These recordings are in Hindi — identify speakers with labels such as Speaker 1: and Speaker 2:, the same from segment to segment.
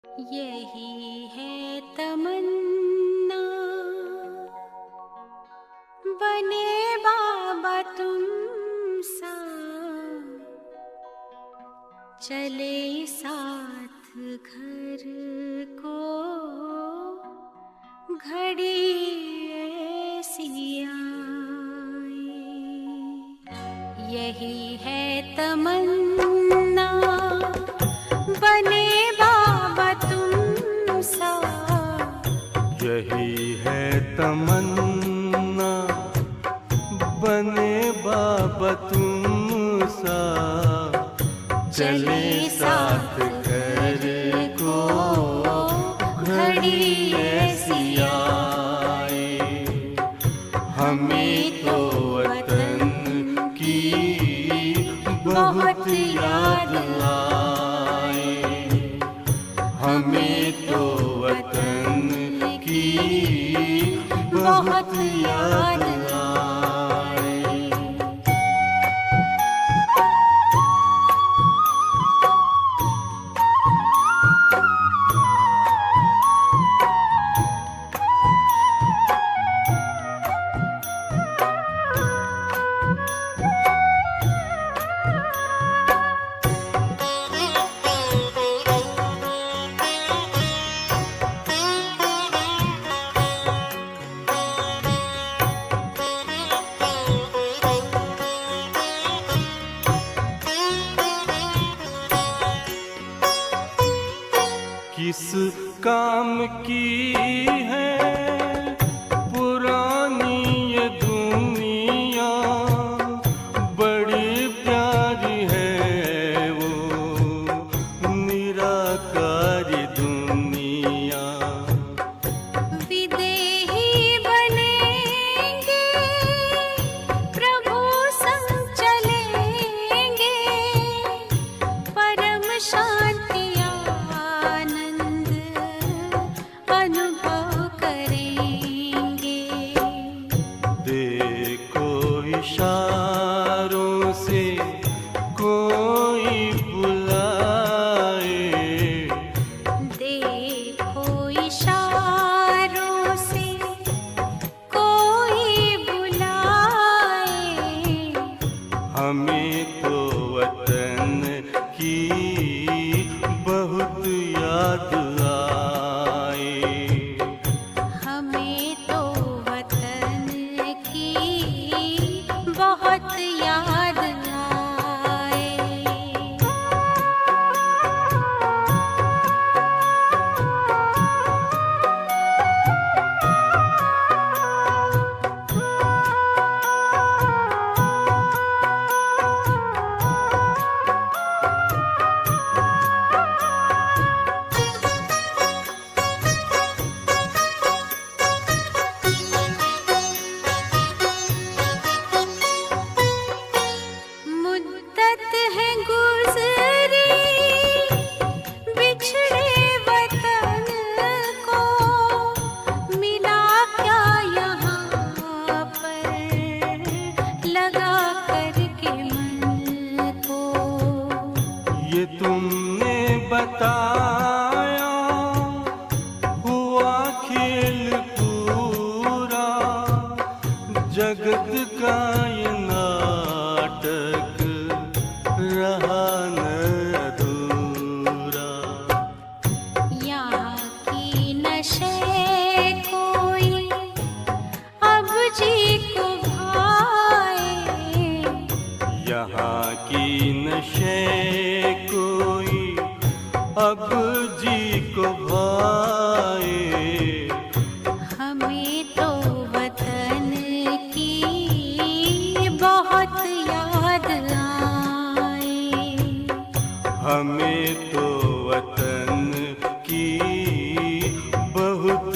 Speaker 1: यही है तमन्ना, बने बाबा तुम सा, चले साथ घर को घड़ी ऐसी आए। यही है तमन्ना, बने बाबा तुम सा,
Speaker 2: यही है तमन्ना, बने बाबा तुम सा, चले साथ घर को घड़ी ऐसी आए। हमें तो वतन की बहुत याद आए, हमें तो वतन की बहुत याद आए। किस काम की है पुरानी ये दुनिया, बड़ी प्यारी है वो निराकारी दुनिया।
Speaker 1: विदेही बनेंगे प्रभु संग चलेंगे, परम शांति अनुभव करेंगे।
Speaker 2: देखो इशारों से कोई बुलाए,
Speaker 1: देखो इशारों से कोई बुलाए।
Speaker 2: हमें तो वतन की बहुत याद आए,
Speaker 1: हमें तो वतन की बहुत याद आए। मुद्दत है गुज़री बिछड़े वतन को, मिला क्या यहाँ पर लगा करके मन को।
Speaker 2: ये तुमने बताया हुआ खेल पूरा, जगत का ये नाटक रहा न अधूरा।
Speaker 1: यहाँ की नशे कोई अब जी को भाए,
Speaker 2: यहाँ की नशे कोई अब जी को भाए।
Speaker 1: हमें तो वतन की बहुत याद आए,
Speaker 2: हमें तो वतन की बहुत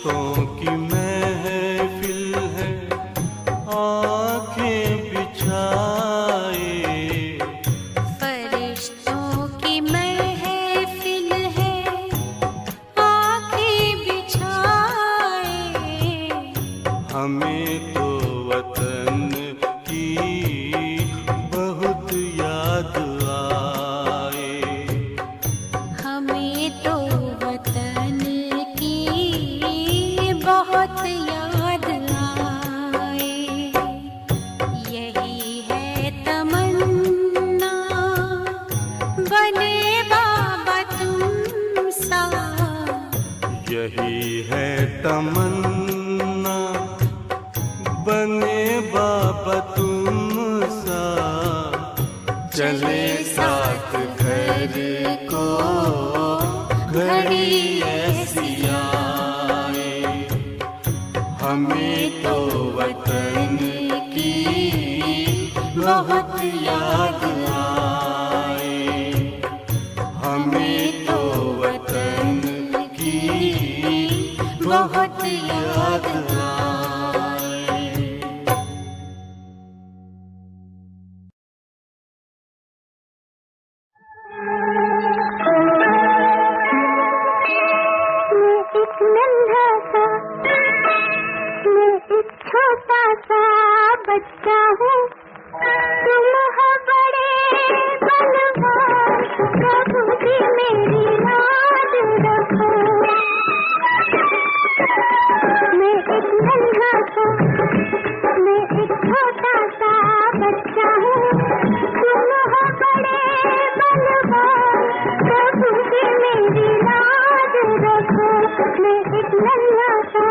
Speaker 2: फरिश्तों की महफिल है आंखें बिछाए,
Speaker 1: फरिश्तों की महफिल है आंखें बिछाए।
Speaker 2: हमें तो वतन की बहुत याद आए,
Speaker 1: हमें तो वतन की बहुत याद आए। यही है तमन्ना बने बाबा तुम सा,
Speaker 2: यही है तमन्ना बने बाबा तुम सा। चले साथ घर को घड़ी ऐसी आए, हमें तो वतन की बहुत याद आए, हमें तो वतन की बहुत याद आए।
Speaker 3: एक नन्हा सा, मैं एक छोटा सा बच्चा हूँ, तुम हो बड़े बलवान, प्रभु जी मेरी लाज रखो। मैं एक नन्हा सा, मैं एक छोटा सा बच्चा हूँ, तुम हो बड़े बलवान, प्रभु जी मेरी लाज रखो। मैं एक नन्हा सा,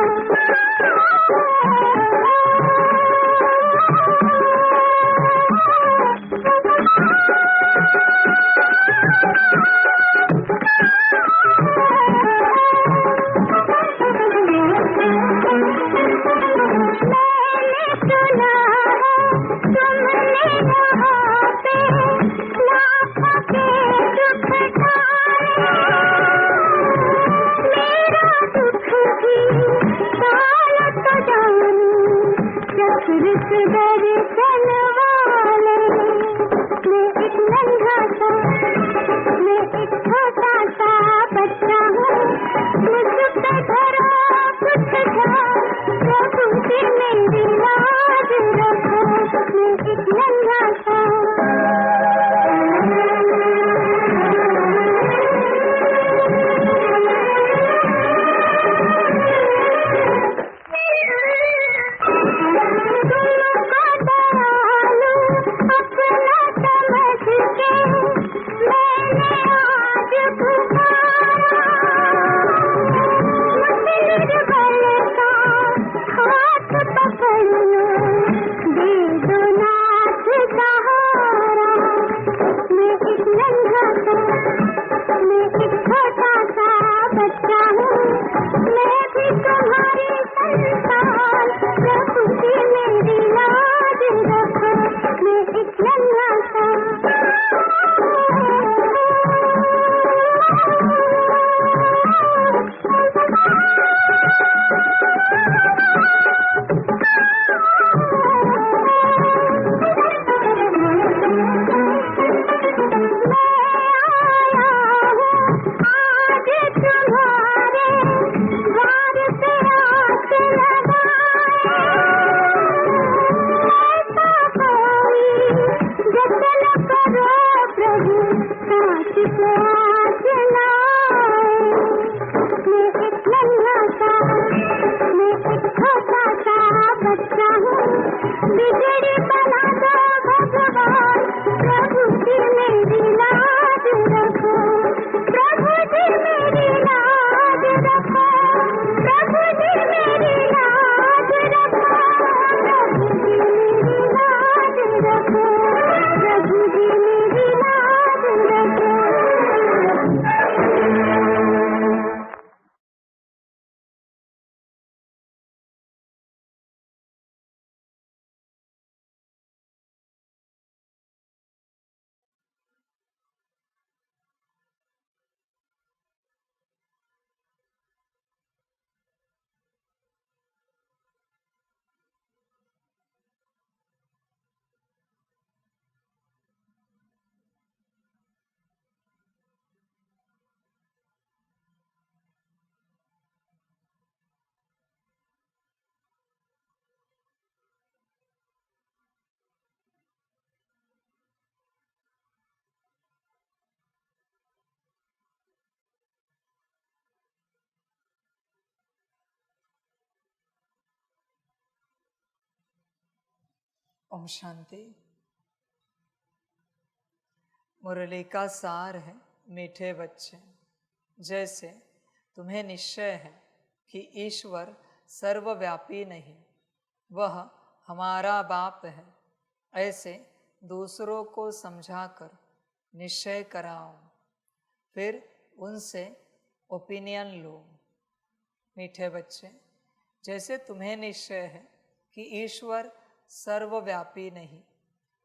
Speaker 4: ओम शांति। मुरली का सार है, मीठे बच्चे, जैसे तुम्हें निश्चय है कि ईश्वर सर्वव्यापी नहीं, वह हमारा बाप है, ऐसे दूसरों को समझाकर निश्चय कराओ, फिर उनसे ओपिनियन लो। मीठे बच्चे, जैसे तुम्हें निश्चय है कि ईश्वर सर्वव्यापी नहीं।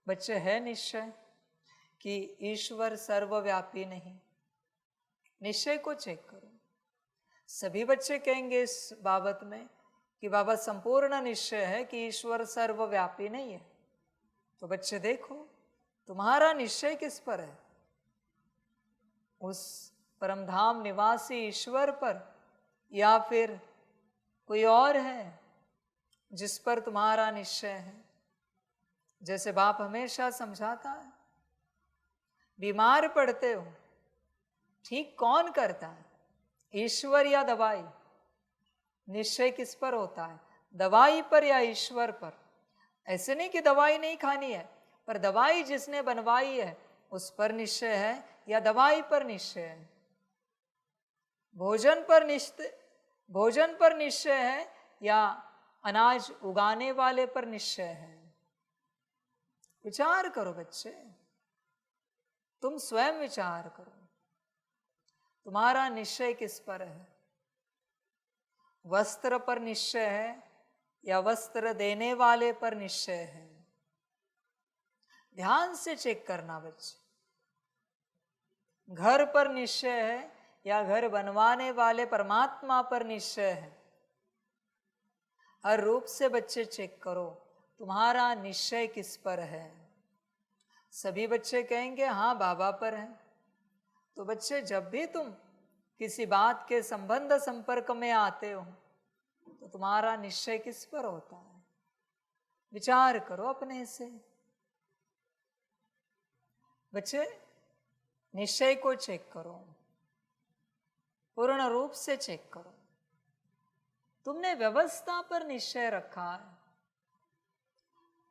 Speaker 4: बच्चे, है निश्चय कि ईश्वर सर्वव्यापी नहीं? निश्चय को चेक करो। सभी बच्चे कहेंगे इस बाबत में कि बाबा संपूर्ण निश्चय है कि ईश्वर सर्वव्यापी नहीं है। तो बच्चे देखो, तुम्हारा निश्चय किस पर है? उस परमधाम निवासी ईश्वर पर, या फिर कोई और है जिस पर तुम्हारा निश्चय है? जैसे बाप हमेशा समझाता है, बीमार पड़ते हो, ठीक कौन करता है, ईश्वर या दवाई? निश्चय किस पर होता है, दवाई पर या ईश्वर पर? ऐसे नहीं कि दवाई नहीं खानी है, पर दवाई जिसने बनवाई है उस पर निश्चय है या दवाई पर निश्चय है? भोजन पर निश्चय है या अनाज उगाने वाले पर निश्चय है? विचार करो बच्चे, तुम स्वयं विचार करो, तुम्हारा निश्चय किस पर है? वस्त्र पर निश्चय है या वस्त्र देने वाले पर निश्चय है? ध्यान से चेक करना बच्चे। घर पर निश्चय है या घर बनवाने वाले परमात्मा पर निश्चय है? हर रूप से बच्चे चेक करो, तुम्हारा निश्चय किस पर है? सभी बच्चे कहेंगे हाँ बाबा पर है। तो बच्चे, जब भी तुम किसी बात के संबंध संपर्क में आते हो तो तुम्हारा निश्चय किस पर होता है? विचार करो अपने से। बच्चे, निश्चय को चेक करो, पूर्ण रूप से चेक करो। तुमने व्यवस्था पर निश्चय रखा है,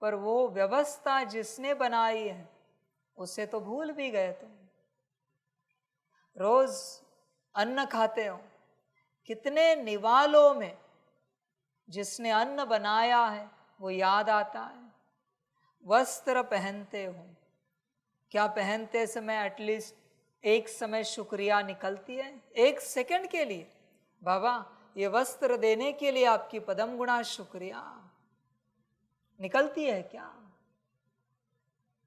Speaker 4: पर वो व्यवस्था जिसने बनाई है उसे तो भूल भी गए तुम। रोज अन्न खाते हो, कितने निवालों में जिसने अन्न बनाया है वो याद आता है? वस्त्र पहनते हो, क्या पहनते समय एटलीस्ट एक समय शुक्रिया निकलती है? एक सेकंड के लिए, बाबा ये वस्त्र देने के लिए आपकी पदम गुणा शुक्रिया, निकलती है क्या?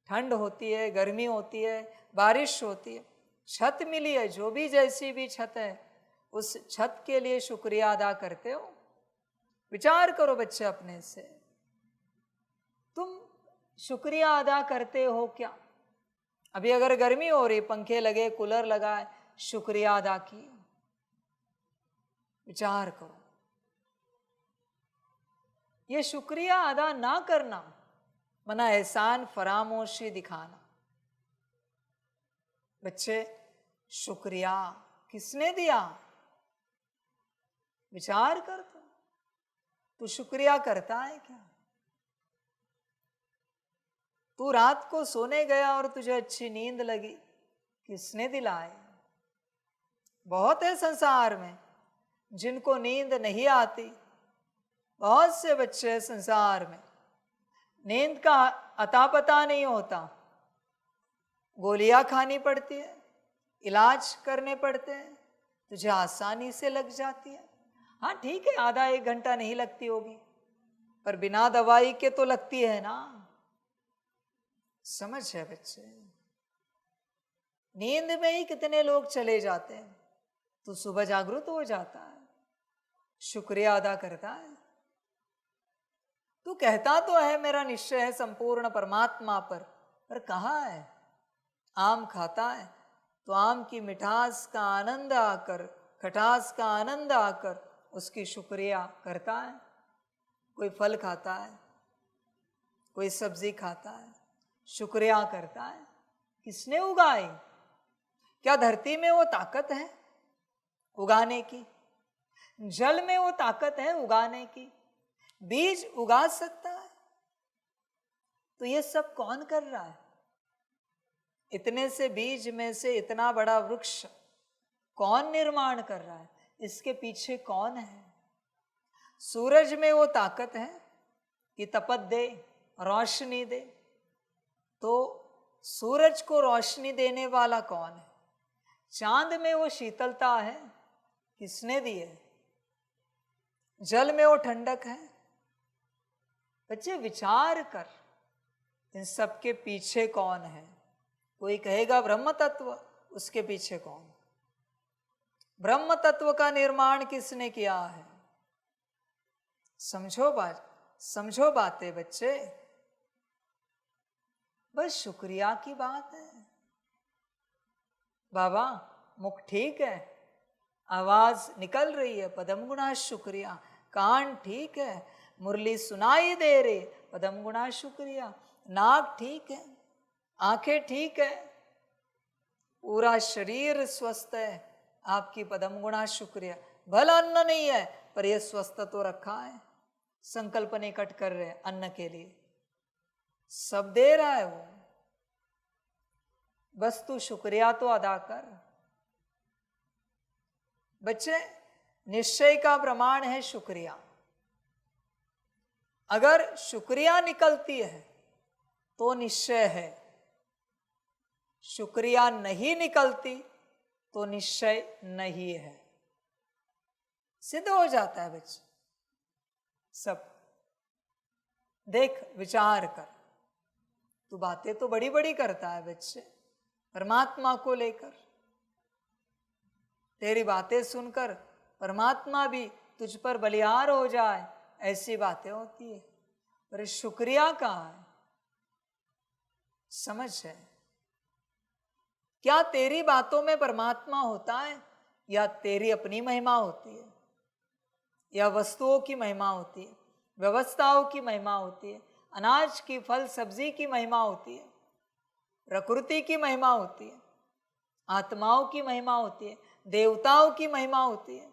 Speaker 4: ठंड होती है, गर्मी होती है, बारिश होती है, छत मिली है, जो भी जैसी भी छत है, उस छत के लिए शुक्रिया अदा करते हो? विचार करो बच्चे अपने से, तुम शुक्रिया अदा करते हो क्या? अभी अगर गर्मी हो रही, पंखे लगे, कूलर लगाए, शुक्रिया अदा किए? विचार करो। ये शुक्रिया अदा ना करना मना एहसान फरामोशी दिखाना। बच्चे, शुक्रिया किसने दिया? विचार कर। तू शुक्रिया करता है क्या? तू रात को सोने गया और तुझे अच्छी नींद लगी, किसने दिलाई? बहुत है संसार में जिनको नींद नहीं आती। बहुत से बच्चे संसार में नींद का अता पता नहीं होता, गोलियां खानी पड़ती है, इलाज करने पड़ते हैं, तुझे आसानी से लग जाती है। हाँ ठीक है, आधा एक घंटा नहीं लगती होगी, पर बिना दवाई के तो लगती है ना। समझ है बच्चे? नींद में ही कितने लोग चले जाते हैं, तू सुबह जागृत हो जाता है, शुक्रिया अदा करता है। तू कहता तो है मेरा निश्चय है संपूर्ण परमात्मा पर कहाँ है? आम खाता है तो आम की मिठास का आनंद आकर, खटास का आनंद आकर उसकी शुक्रिया करता है। कोई फल खाता है, कोई सब्जी खाता है, शुक्रिया करता है। किसने उगाई? क्या धरती में वो ताकत है उगाने की? जल में वो ताकत है उगाने की? बीज उगा सकता है? तो ये सब कौन कर रहा है? इतने से बीज में से इतना बड़ा वृक्ष कौन निर्माण कर रहा है? इसके पीछे कौन है? सूरज में वो ताकत है कि तपत दे, रोशनी दे। तो सूरज को रोशनी देने वाला कौन है? चांद में वो शीतलता है, किसने दी है? जल में वो ठंडक है। बच्चे विचार कर, इन सब के पीछे कौन है? कोई कहेगा ब्रह्म तत्व, उसके पीछे कौन? ब्रह्म तत्व का निर्माण किसने किया है? समझो बातें बच्चे। बस शुक्रिया की बात है। बाबा मुख ठीक है, आवाज निकल रही है, पदम गुणा शुक्रिया। कान ठीक है, मुरली सुनाई दे रही, पदम गुणा शुक्रिया। नाक ठीक है, आंखें ठीक है, पूरा शरीर स्वस्थ है, आपकी पदम गुणा शुक्रिया। भला अन्न नहीं है पर यह स्वस्थ तो रखा है। संकल्प निकट कर रहे हैं अन्न के लिए, सब दे रहा है वो, बस तू शुक्रिया तो अदा कर। बच्चे निश्चय का प्रमाण है शुक्रिया। अगर शुक्रिया निकलती है तो निश्चय है, शुक्रिया नहीं निकलती तो निश्चय नहीं है। सिद्ध हो जाता है बच्चे सब। देख विचार कर, तू बातें तो बड़ी बड़ी करता है बच्चे परमात्मा को लेकर। तेरी बातें सुनकर परमात्मा भी तुझ पर बलिहार हो जाए, ऐसी बातें होती है। पर शुक्रिया कहाँ है? समझ है क्या तेरी बातों में परमात्मा होता है, या तेरी अपनी महिमा होती है, या वस्तुओं की महिमा होती है, व्यवस्थाओं की महिमा होती है, अनाज की फल सब्जी की महिमा होती है, प्रकृति की महिमा होती है, आत्माओं की महिमा होती है, देवताओं की महिमा होती है?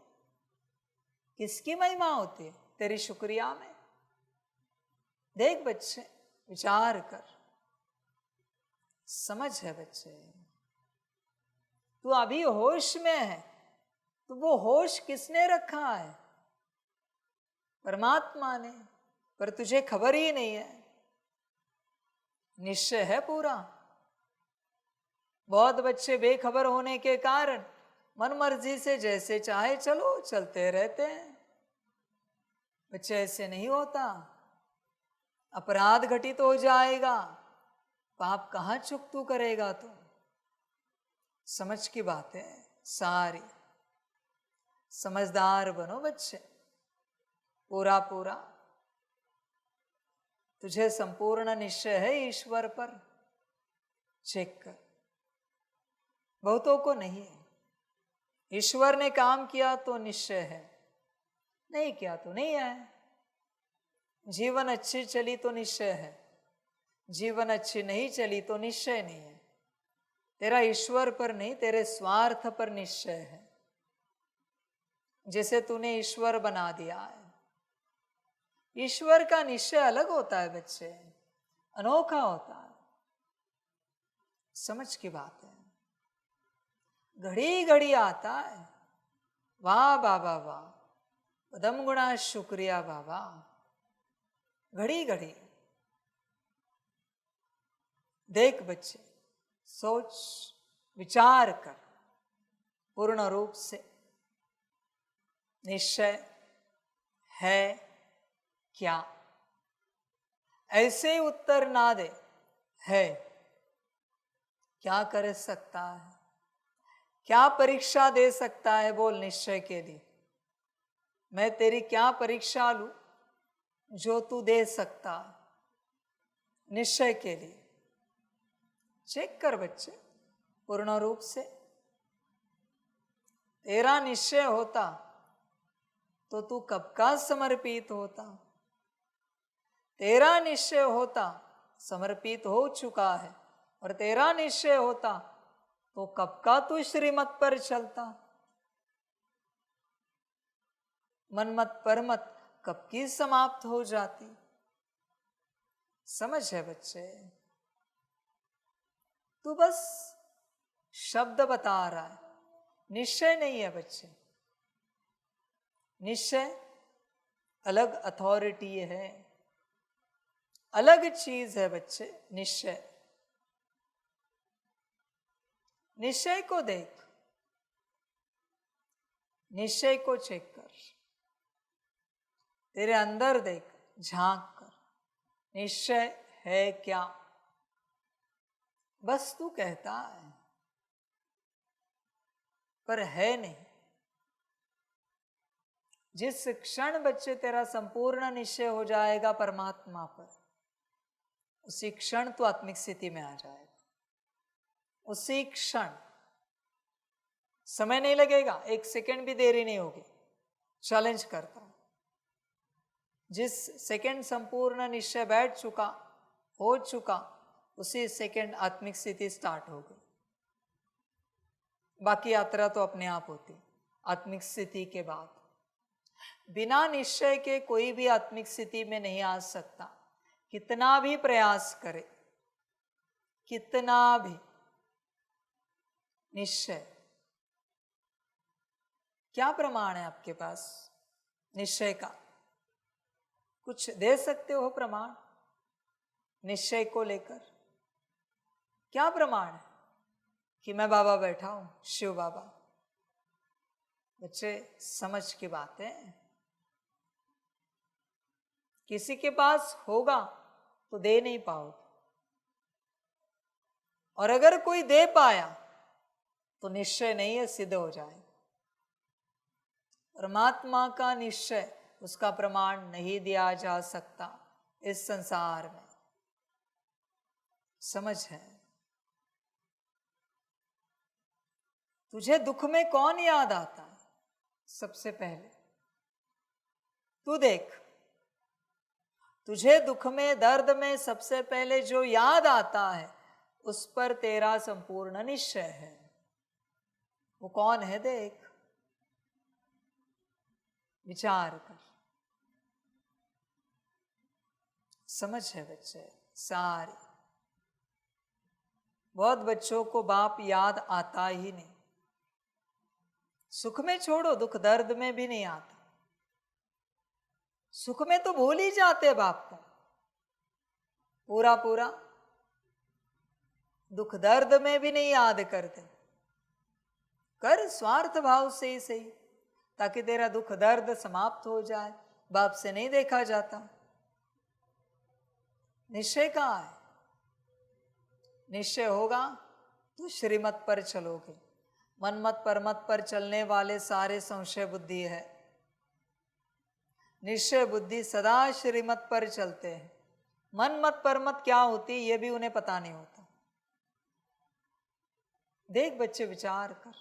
Speaker 4: किसकी महिमा होती है? तेरी शुक्रिया में। देख बच्चे विचार कर, समझ है बच्चे। तू अभी होश में है, तो वो होश किसने रखा है? परमात्मा ने, पर तुझे खबर ही नहीं है। निश्चय है पूरा। बहुत बच्चे बेखबर होने के कारण मन मर्जी से जैसे चाहे चलो चलते रहते हैं। बच्चे ऐसे नहीं होता, अपराध घटित हो जाएगा, पाप कहाँ चुक करेगा तू? समझ की बात है सारी। समझदार बनो बच्चे, पूरा पूरा। तुझे संपूर्ण निश्चय है ईश्वर पर, चेक कर। बहुतों को नहीं है। ईश्वर ने काम किया तो निश्चय है, नहीं किया तो नहीं है। जीवन अच्छी चली तो निश्चय है, जीवन अच्छी नहीं चली तो निश्चय नहीं है। तेरा ईश्वर पर नहीं, तेरे स्वार्थ पर निश्चय है, जिसे तूने ईश्वर बना दिया है। ईश्वर का निश्चय अलग होता है बच्चे, अनोखा होता है। समझ की बात है। घड़ी घड़ी आता है, वाह बाबा वाह, पदम गुणा शुक्रिया बाबा। घड़ी घड़ी देख बच्चे, सोच विचार कर, पूर्ण रूप से निश्चय है क्या? ऐसे ही उत्तर ना दे, है क्या कर सकता है? क्या परीक्षा दे सकता है? बोल निश्चय के लिए। मैं तेरी क्या परीक्षा लूं जो तू दे सकता निश्चय के लिए? चेक कर बच्चे पूर्ण रूप से। तेरा निश्चय होता तो तू कब का समर्पित होता। तेरा निश्चय होता, समर्पित हो चुका है, और तेरा निश्चय होता तो कब का तू श्रीमत पर चलता। मनमत परमत कब की समाप्त हो जाती। समझ है बच्चे? तू बस शब्द बता रहा है, निश्चय नहीं है बच्चे। निश्चय अलग अथॉरिटी है, अलग चीज है बच्चे। निश्चय, निश्चय को देख, निश्चय को चेक कर, तेरे अंदर देख, झांक कर, निश्चय है क्या? बस तू कहता है पर है नहीं। जिस क्षण बच्चे तेरा संपूर्ण निश्चय हो जाएगा परमात्मा पर, उसी क्षण तू आत्मिक स्थिति में आ जाएगा। उसी क्षण, समय नहीं लगेगा, 1 सेकंड भी देरी नहीं होगी। चैलेंज करता हूं, जिस सेकंड संपूर्ण निश्चय बैठ चुका, हो चुका, उसी सेकंड आत्मिक स्थिति स्टार्ट हो गई। बाकी यात्रा तो अपने आप होती। आत्मिक स्थिति के बाद बिना निश्चय के कोई भी आत्मिक स्थिति में नहीं आ सकता, कितना भी प्रयास करे, कितना भी। निश्चय, क्या प्रमाण है आपके पास निश्चय का? कुछ दे सकते हो प्रमाण निश्चय को लेकर? क्या प्रमाण है कि मैं बाबा बैठा हूं, शिव बाबा? बच्चे समझ की बात है। किसी के पास होगा तो दे नहीं पाओगे, और अगर कोई दे पाया तो निश्चय नहीं है, सिद्ध हो जाएगा। परमात्मा का निश्चय, उसका प्रमाण नहीं दिया जा सकता इस संसार में। समझ है? तुझे दुख में कौन याद आता है? सबसे पहले तू देख, तुझे दुख में, दर्द में सबसे पहले जो याद आता है, उस पर तेरा संपूर्ण निश्चय है। वो कौन है? देख, विचार कर। समझ है बच्चे? सारी, बहुत बच्चों को बाप याद आता ही नहीं। सुख में छोड़ो, दुख दर्द में भी नहीं आता। सुख में तो भूल ही जाते बाप को पूरा पूरा, दुख दर्द में भी नहीं याद करते। कर स्वार्थ भाव से ही सही, ताकि तेरा दुख दर्द समाप्त हो जाए। बाप से नहीं देखा जाता। निश्चय कहाँ है? निश्चय होगा तो श्रीमत पर चलोगे। मनमत परमत पर चलने वाले सारे संशय बुद्धि है। निश्चय बुद्धि सदा श्रीमत पर चलते हैं। मनमत परमत क्या होती है ये भी उन्हें पता नहीं होता। देख बच्चे, विचार कर,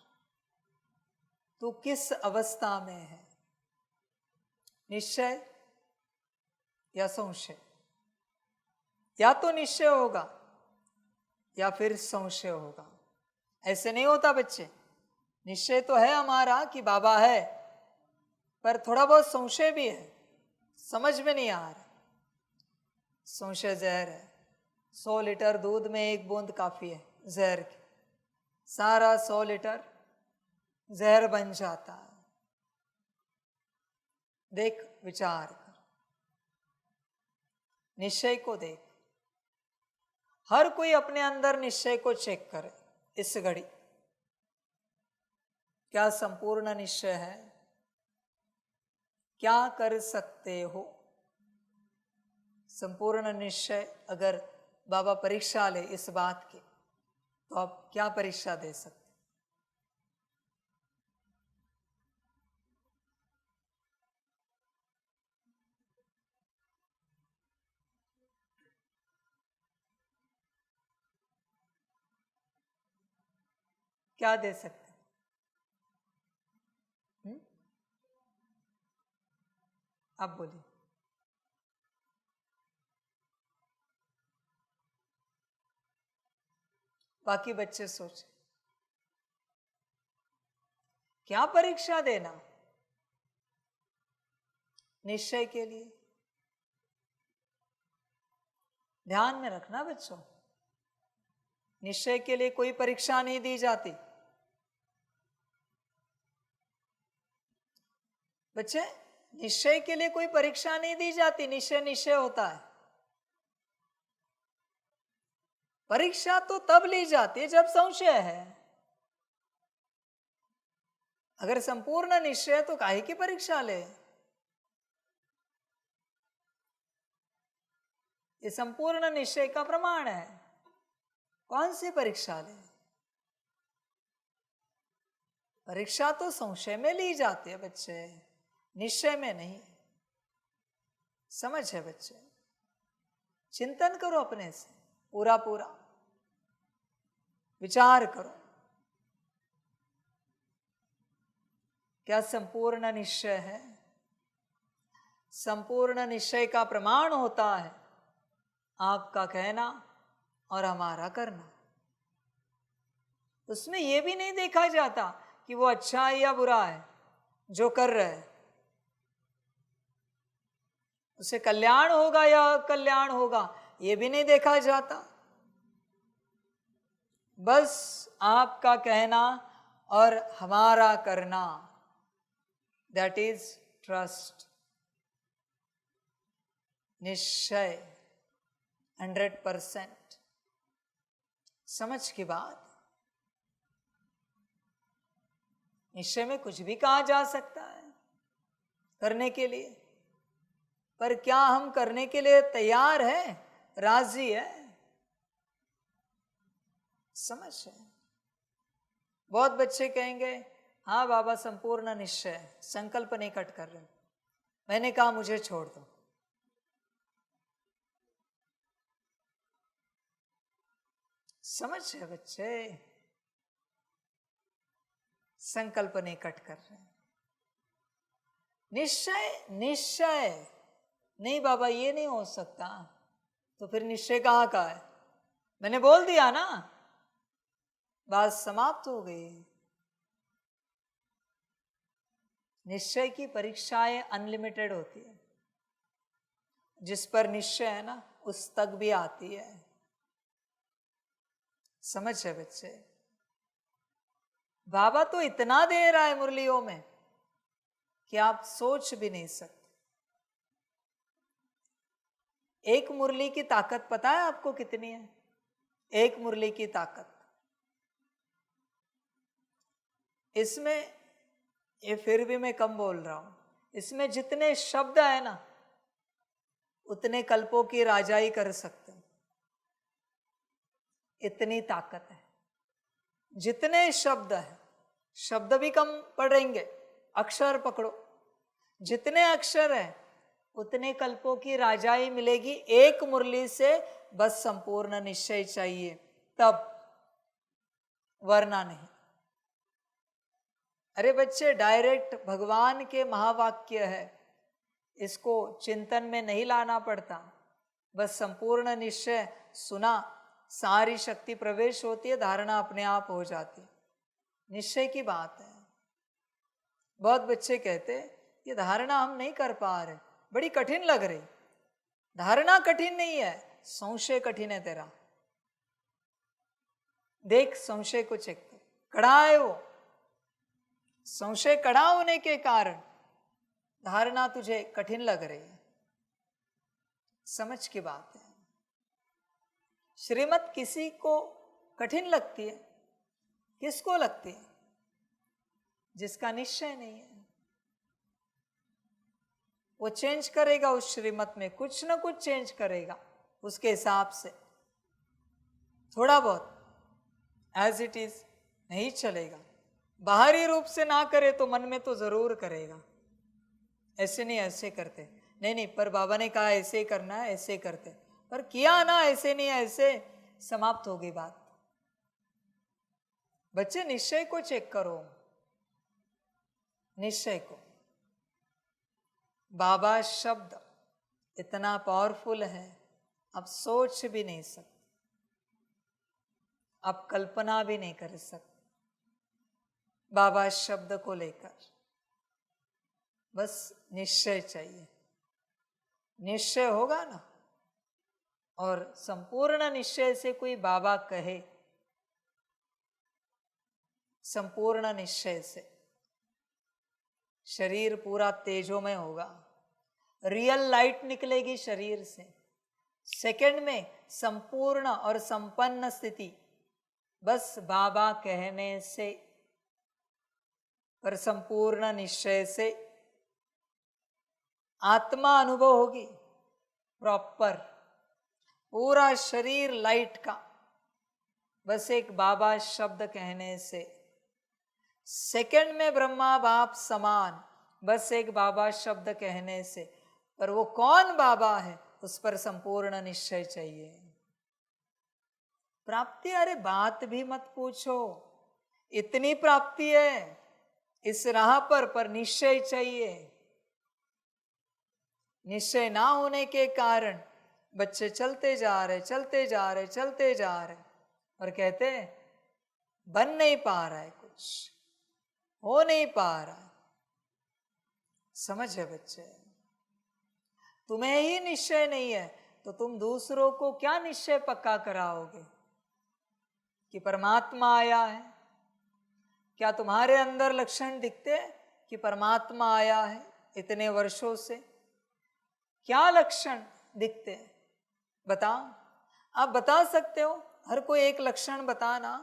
Speaker 4: तू किस अवस्था में है? निश्चय या संशय? या तो निश्चय होगा या फिर संशय होगा। ऐसे नहीं होता बच्चे। निश्चय तो है हमारा कि बाबा है, पर थोड़ा बहुत संशय भी है, समझ में नहीं आ रहा। संशय जहर है। 100 लीटर दूध में 1 बूंद काफी है जहर की, सारा 100 लीटर जहर बन जाता है। देख, विचार कर, निश्चय को देख। हर कोई अपने अंदर निश्चय को चेक करे इस घड़ी। क्या संपूर्ण निश्चय है? क्या कर सकते हो? संपूर्ण निश्चय अगर बाबा परीक्षा ले इस बात की, तो आप क्या परीक्षा दे सकते? क्या दे सकते? आप बोलिए। बाकी बच्चे सोचे क्या परीक्षा देना निश्चय के लिए। ध्यान में रखना बच्चों, निश्चय के लिए कोई परीक्षा नहीं दी जाती। बच्चे, निश्चय के लिए कोई परीक्षा नहीं दी जाती, निश्चय निश्चय होता है। परीक्षा तो तब ली जाती है जब संशय है। अगर संपूर्ण निश्चय है तो काहे की परीक्षा ले? ये संपूर्ण निश्चय का प्रमाण है, कौन सी परीक्षा ले? परीक्षा तो संशय में ली जाती है बच्चे, निश्चय में नहीं। समझ है बच्चे? चिंतन करो अपने से, पूरा पूरा विचार करो, क्या संपूर्ण निश्चय है? संपूर्ण निश्चय का प्रमाण होता है आपका कहना और हमारा करना। उसमें यह भी नहीं देखा जाता कि वो अच्छा है या बुरा है जो कर रहे हैं, उसे कल्याण होगा या अकल्याण होगा ये भी नहीं देखा जाता। बस आपका कहना और हमारा करना, दैट इज ट्रस्ट, निश्चय 100%। समझ की बात? निश्चय में कुछ भी कहा जा सकता है करने के लिए, पर क्या हम करने के लिए तैयार हैं, राजी है? समझ है? बहुत बच्चे कहेंगे हाँ बाबा संपूर्ण निश्चय, संकल्प नहीं कट कर रहे। मैंने कहा मुझे छोड़ दो। समझ है बच्चे? संकल्प नहीं कट कर रहे। निश्चय निश्चय नहीं बाबा, ये नहीं हो सकता, तो फिर निश्चय कहाँ का है? मैंने बोल दिया ना, बात समाप्त हो गई। निश्चय की परीक्षाएं अनलिमिटेड होती है, जिस पर निश्चय है ना उस तक भी आती है। समझ है बच्चे? बाबा तो इतना दे रहा है मुरलियों में कि आप सोच भी नहीं सकते। एक मुरली की ताकत पता है आपको कितनी है? एक मुरली की ताकत, इसमें ये फिर भी मैं कम बोल रहा हूं, इसमें जितने शब्द है ना उतने कल्पों की राजाई कर सकते हैं, इतनी ताकत है। जितने शब्द है, शब्द भी कम पढ़ेंगे, अक्षर पकड़ो, जितने अक्षर है उतने कल्पों की राजाई मिलेगी एक मुरली से। बस संपूर्ण निश्चय चाहिए तब, वरना नहीं। अरे बच्चे, डायरेक्ट भगवान के महावाक्य है, इसको चिंतन में नहीं लाना पड़ता। बस संपूर्ण निश्चय सुना, सारी शक्ति प्रवेश होती है, धारणा अपने आप हो जाती है। निश्चय की बात है। बहुत बच्चे कहते ये धारणा हम नहीं कर पा रहे, बड़ी कठिन लग रही। धारणा कठिन नहीं है, संशय कठिन है तेरा। देख संशय को चेक कर, कड़ा है वो। संशय कड़ा होने के कारण धारणा तुझे कठिन लग रही है। समझ की बात है। श्रीमत किसी को कठिन लगती है, किसको लगती है? जिसका निश्चय नहीं है। वो चेंज करेगा उस श्रीमत में, कुछ ना कुछ चेंज करेगा उसके हिसाब से। थोड़ा बहुत एज इट इज नहीं चलेगा। बाहरी रूप से ना करे तो मन में तो जरूर करेगा, ऐसे नहीं ऐसे करते, नहीं नहीं पर बाबा ने कहा ऐसे करना है, ऐसे करते, पर किया ना ऐसे नहीं ऐसे, समाप्त हो गई बात। बच्चे निश्चय को चेक करो, निश्चय को। बाबा शब्द इतना पावरफुल है, आप सोच भी नहीं सकते, आप कल्पना भी नहीं कर सकते। बाबा शब्द को लेकर बस निश्चय चाहिए। निश्चय होगा ना और संपूर्ण निश्चय से कोई बाबा कहे, संपूर्ण निश्चय से शरीर पूरा तेजोमय होगा, रियल लाइट निकलेगी शरीर से, सेकंड में संपूर्ण और संपन्न स्थिति बस बाबा कहने से, पर संपूर्ण निश्चय से आत्मा अनुभव होगी प्रॉपर, पूरा शरीर लाइट का, बस एक बाबा शब्द कहने से। सेकंड में ब्रह्मा बाप समान, बस एक बाबा शब्द कहने से, पर वो कौन बाबा है उस पर संपूर्ण निश्चय चाहिए। प्राप्ति, अरे बात भी मत पूछो, इतनी प्राप्ति है इस राह पर निश्चय चाहिए। निश्चय ना होने के कारण बच्चे चलते जा रहे और कहते हैं बन नहीं पा रहा है, कुछ हो नहीं पा रहा है। समझ है बच्चे, तुम्हें ही निश्चय नहीं है तो तुम दूसरों को क्या निश्चय पक्का कराओगे कि परमात्मा आया है? क्या तुम्हारे अंदर लक्षण दिखते हैं कि परमात्मा आया है इतने वर्षों से? क्या लक्षण दिखते हैं बताओ। आप बता सकते हो, हर कोई एक लक्षण बताना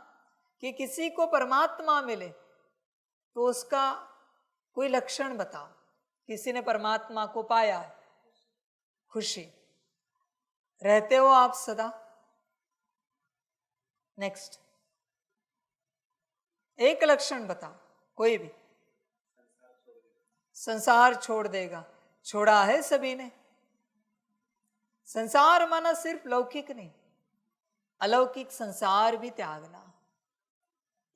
Speaker 4: कि किसी को परमात्मा मिले तो उसका कोई लक्षण बताओ। किसी ने परमात्मा को पाया है, खुशी, रहते हो आप सदा। नेक्स्ट, एक लक्षण बताओ कोई भी। संसार छोड़ देगा, छोड़ा है सभी ने। संसार माना सिर्फ लौकिक नहीं, अलौकिक संसार भी त्यागना।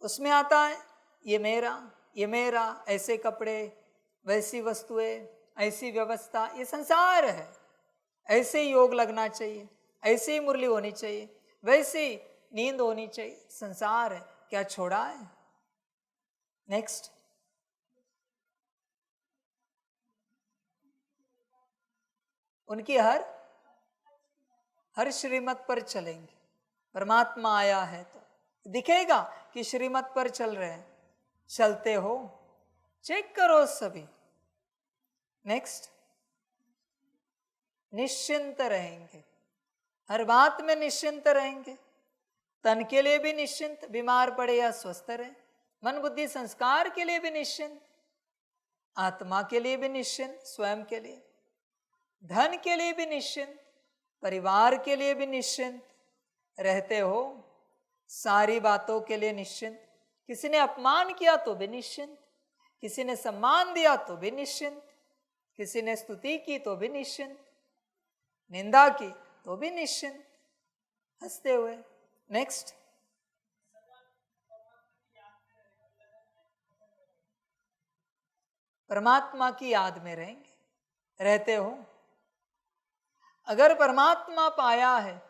Speaker 4: उसमें आता है ये मेरा, ऐसे कपड़े, वैसी वस्तुएं, ऐसी व्यवस्था, ये संसार है। ऐसे ही योग लगना चाहिए, ऐसे ही मुरली होनी चाहिए, वैसे ही नींद होनी चाहिए। संसार है, क्या छोड़ा है? नेक्स्ट, उनकी हर श्रीमत पर चलेंगे। परमात्मा आया है तो दिखेगा कि श्रीमत पर चल रहे हैं। चलते हो, चेक करो सभी। नेक्स्ट, निश्चिंत रहेंगे, हर बात में निश्चिंत रहेंगे। तन के लिए भी निश्चिंत, बीमार पड़े या स्वस्थ रहे। मन बुद्धि संस्कार के लिए भी निश्चिंत, आत्मा के लिए भी निश्चिंत, स्वयं के लिए, धन के लिए भी निश्चिंत, परिवार के लिए भी निश्चिंत रहते हो। सारी बातों के लिए निश्चिंत। किसी ने अपमान किया तो भी निश्चिंत, किसी ने सम्मान दिया तो भी निश्चिंत, किसी ने स्तुति की तो भी निश्चिंत, निंदा की तो भी निश्चिंत, हंसते हुए। नेक्स्ट, परमात्मा की याद में रहेंगे, रहते हो। अगर परमात्मा पाया है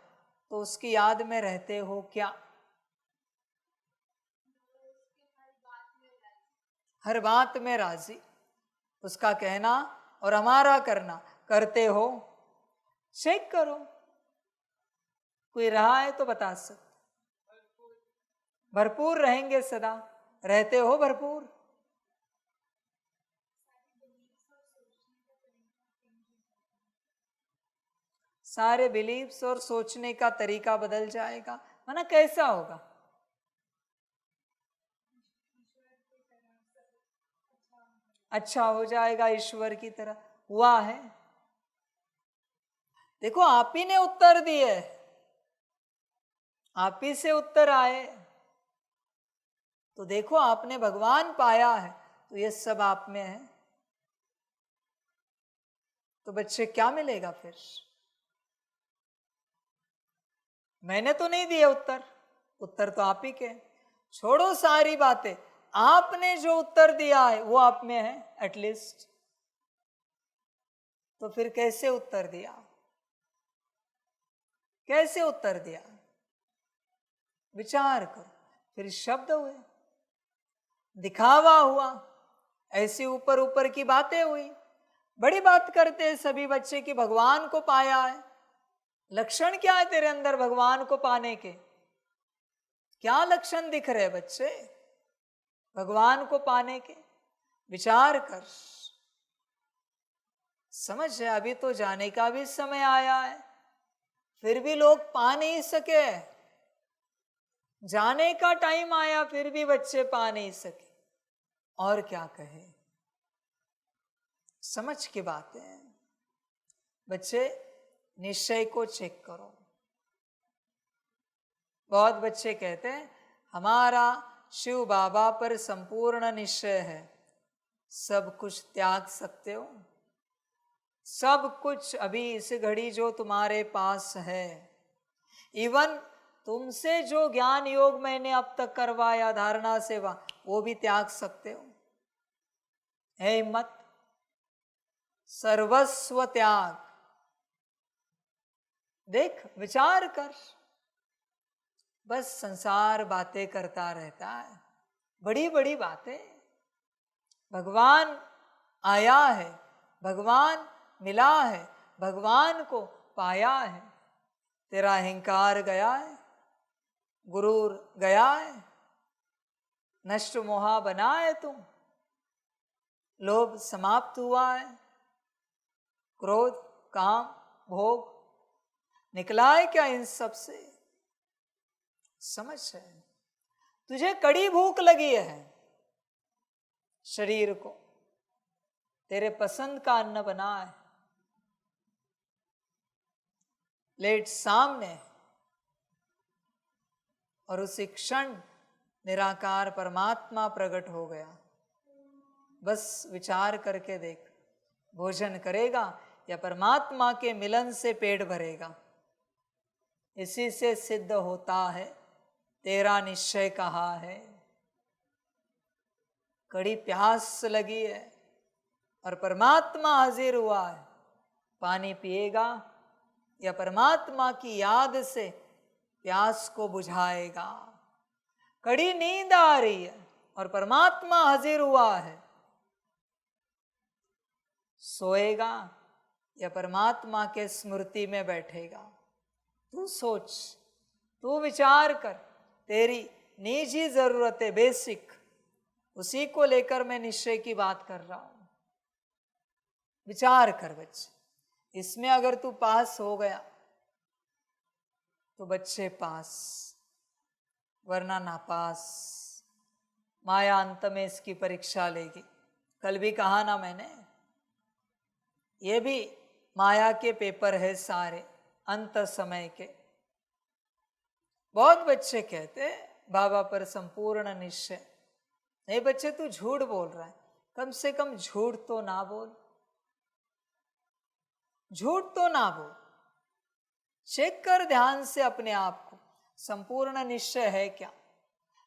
Speaker 4: तो उसकी याद में रहते हो क्या? हर बात में राजी, उसका कहना और हमारा करना करते हो। चेक करो, कोई रहा है तो बता सकते। भरपूर रहेंगे सदा, रहते हो भरपूर। सारे बिलीव्स और सोचने का तरीका बदल जाएगा। माना कैसा होगा? अच्छा हो जाएगा, ईश्वर की तरह। हुआ है, देखो आप ही ने उत्तर दिए, आप ही से उत्तर आए। तो देखो आपने भगवान पाया है तो ये सब आप में है। तो बच्चे क्या मिलेगा फिर? मैंने तो नहीं दिया उत्तर, उत्तर तो आप ही के। छोड़ो सारी बातें, आपने जो उत्तर दिया है वो आप में है एटलीस्ट। तो फिर कैसे उत्तर दिया? कैसे उत्तर दिया? विचार करो। फिर शब्द हुए, दिखावा हुआ, ऐसी ऊपर ऊपर की बातें हुई। बड़ी बात करते हैं सभी बच्चे कि भगवान को पाया है, लक्षण क्या है तेरे अंदर भगवान को पाने के? क्या लक्षण दिख रहे बच्चे भगवान को पाने के? विचार कर, समझ है। अभी तो जाने का भी समय आया है, फिर भी लोग पा नहीं सके। जाने का टाइम आया फिर भी बच्चे पा नहीं सके, और क्या कहे। समझ की बातें हैं बच्चे, निश्चय को चेक करो। बहुत बच्चे कहते हैं हमारा शिव बाबा पर संपूर्ण निश्चय है, सब कुछ त्याग सकते हो, सब कुछ अभी इस घड़ी जो तुम्हारे पास है, इवन तुमसे जो ज्ञान योग मैंने अब तक करवाया, धारणा सेवा, वो भी त्याग सकते हो। है हिम्मत? सर्वस्व त्याग। देख, विचार कर। बस संसार बातें करता रहता है, बड़ी बड़ी बातें। भगवान आया है, भगवान मिला है, भगवान को पाया है। तेरा अहंकार गया है, गुरूर गया है, नष्ट मोहा बना है तुम, लोभ समाप्त हुआ है, क्रोध काम भोग निकला है क्या इन सब से? समझ है? तुझे कड़ी भूख लगी है, शरीर को तेरे पसंद का अन्न बना है, प्लेट सामने, और उसी क्षण निराकार परमात्मा प्रकट हो गया। बस विचार करके देख, भोजन करेगा या परमात्मा के मिलन से पेट भरेगा? इसी से सिद्ध होता है तेरा निश्चय कहाँ है। कड़ी प्यास लगी है और परमात्मा हाजिर हुआ है, पानी पिएगा या परमात्मा की याद से प्यास को बुझाएगा? कड़ी नींद आ रही है और परमात्मा हाजिर हुआ है, सोएगा या परमात्मा के स्मृति में बैठेगा? तू सोच, तू विचार कर। तेरी निजी जरूरतें बेसिक, उसी को लेकर मैं निश्चय की बात कर रहा हूं। विचार कर बच्चे, इसमें अगर तू पास हो गया तो बच्चे पास, वरना नापास। माया अंत में इसकी परीक्षा लेगी। कल भी कहा ना मैंने, ये भी माया के पेपर है सारे, अंत समय के। बहुत बच्चे कहते बाबा पर संपूर्ण निश्चय। नहीं बच्चे, तू झूठ बोल रहा है, कम से कम झूठ तो ना बोल, झूठ तो ना बोल। चेक कर ध्यान से अपने आप को, संपूर्ण निश्चय है क्या?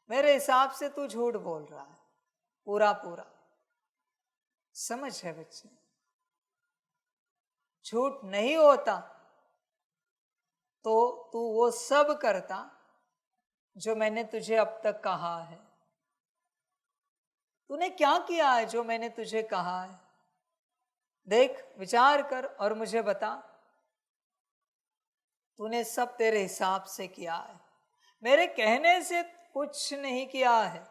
Speaker 4: मेरे हिसाब से तू झूठ बोल रहा है पूरा पूरा। समझ है बच्चे? झूठ नहीं होता तो तू वो सब करता जो मैंने तुझे अब तक कहा है। तूने क्या किया है जो मैंने तुझे कहा है? देख, विचार कर और मुझे बता। तूने सब तेरे हिसाब से किया है, मेरे कहने से कुछ नहीं किया है।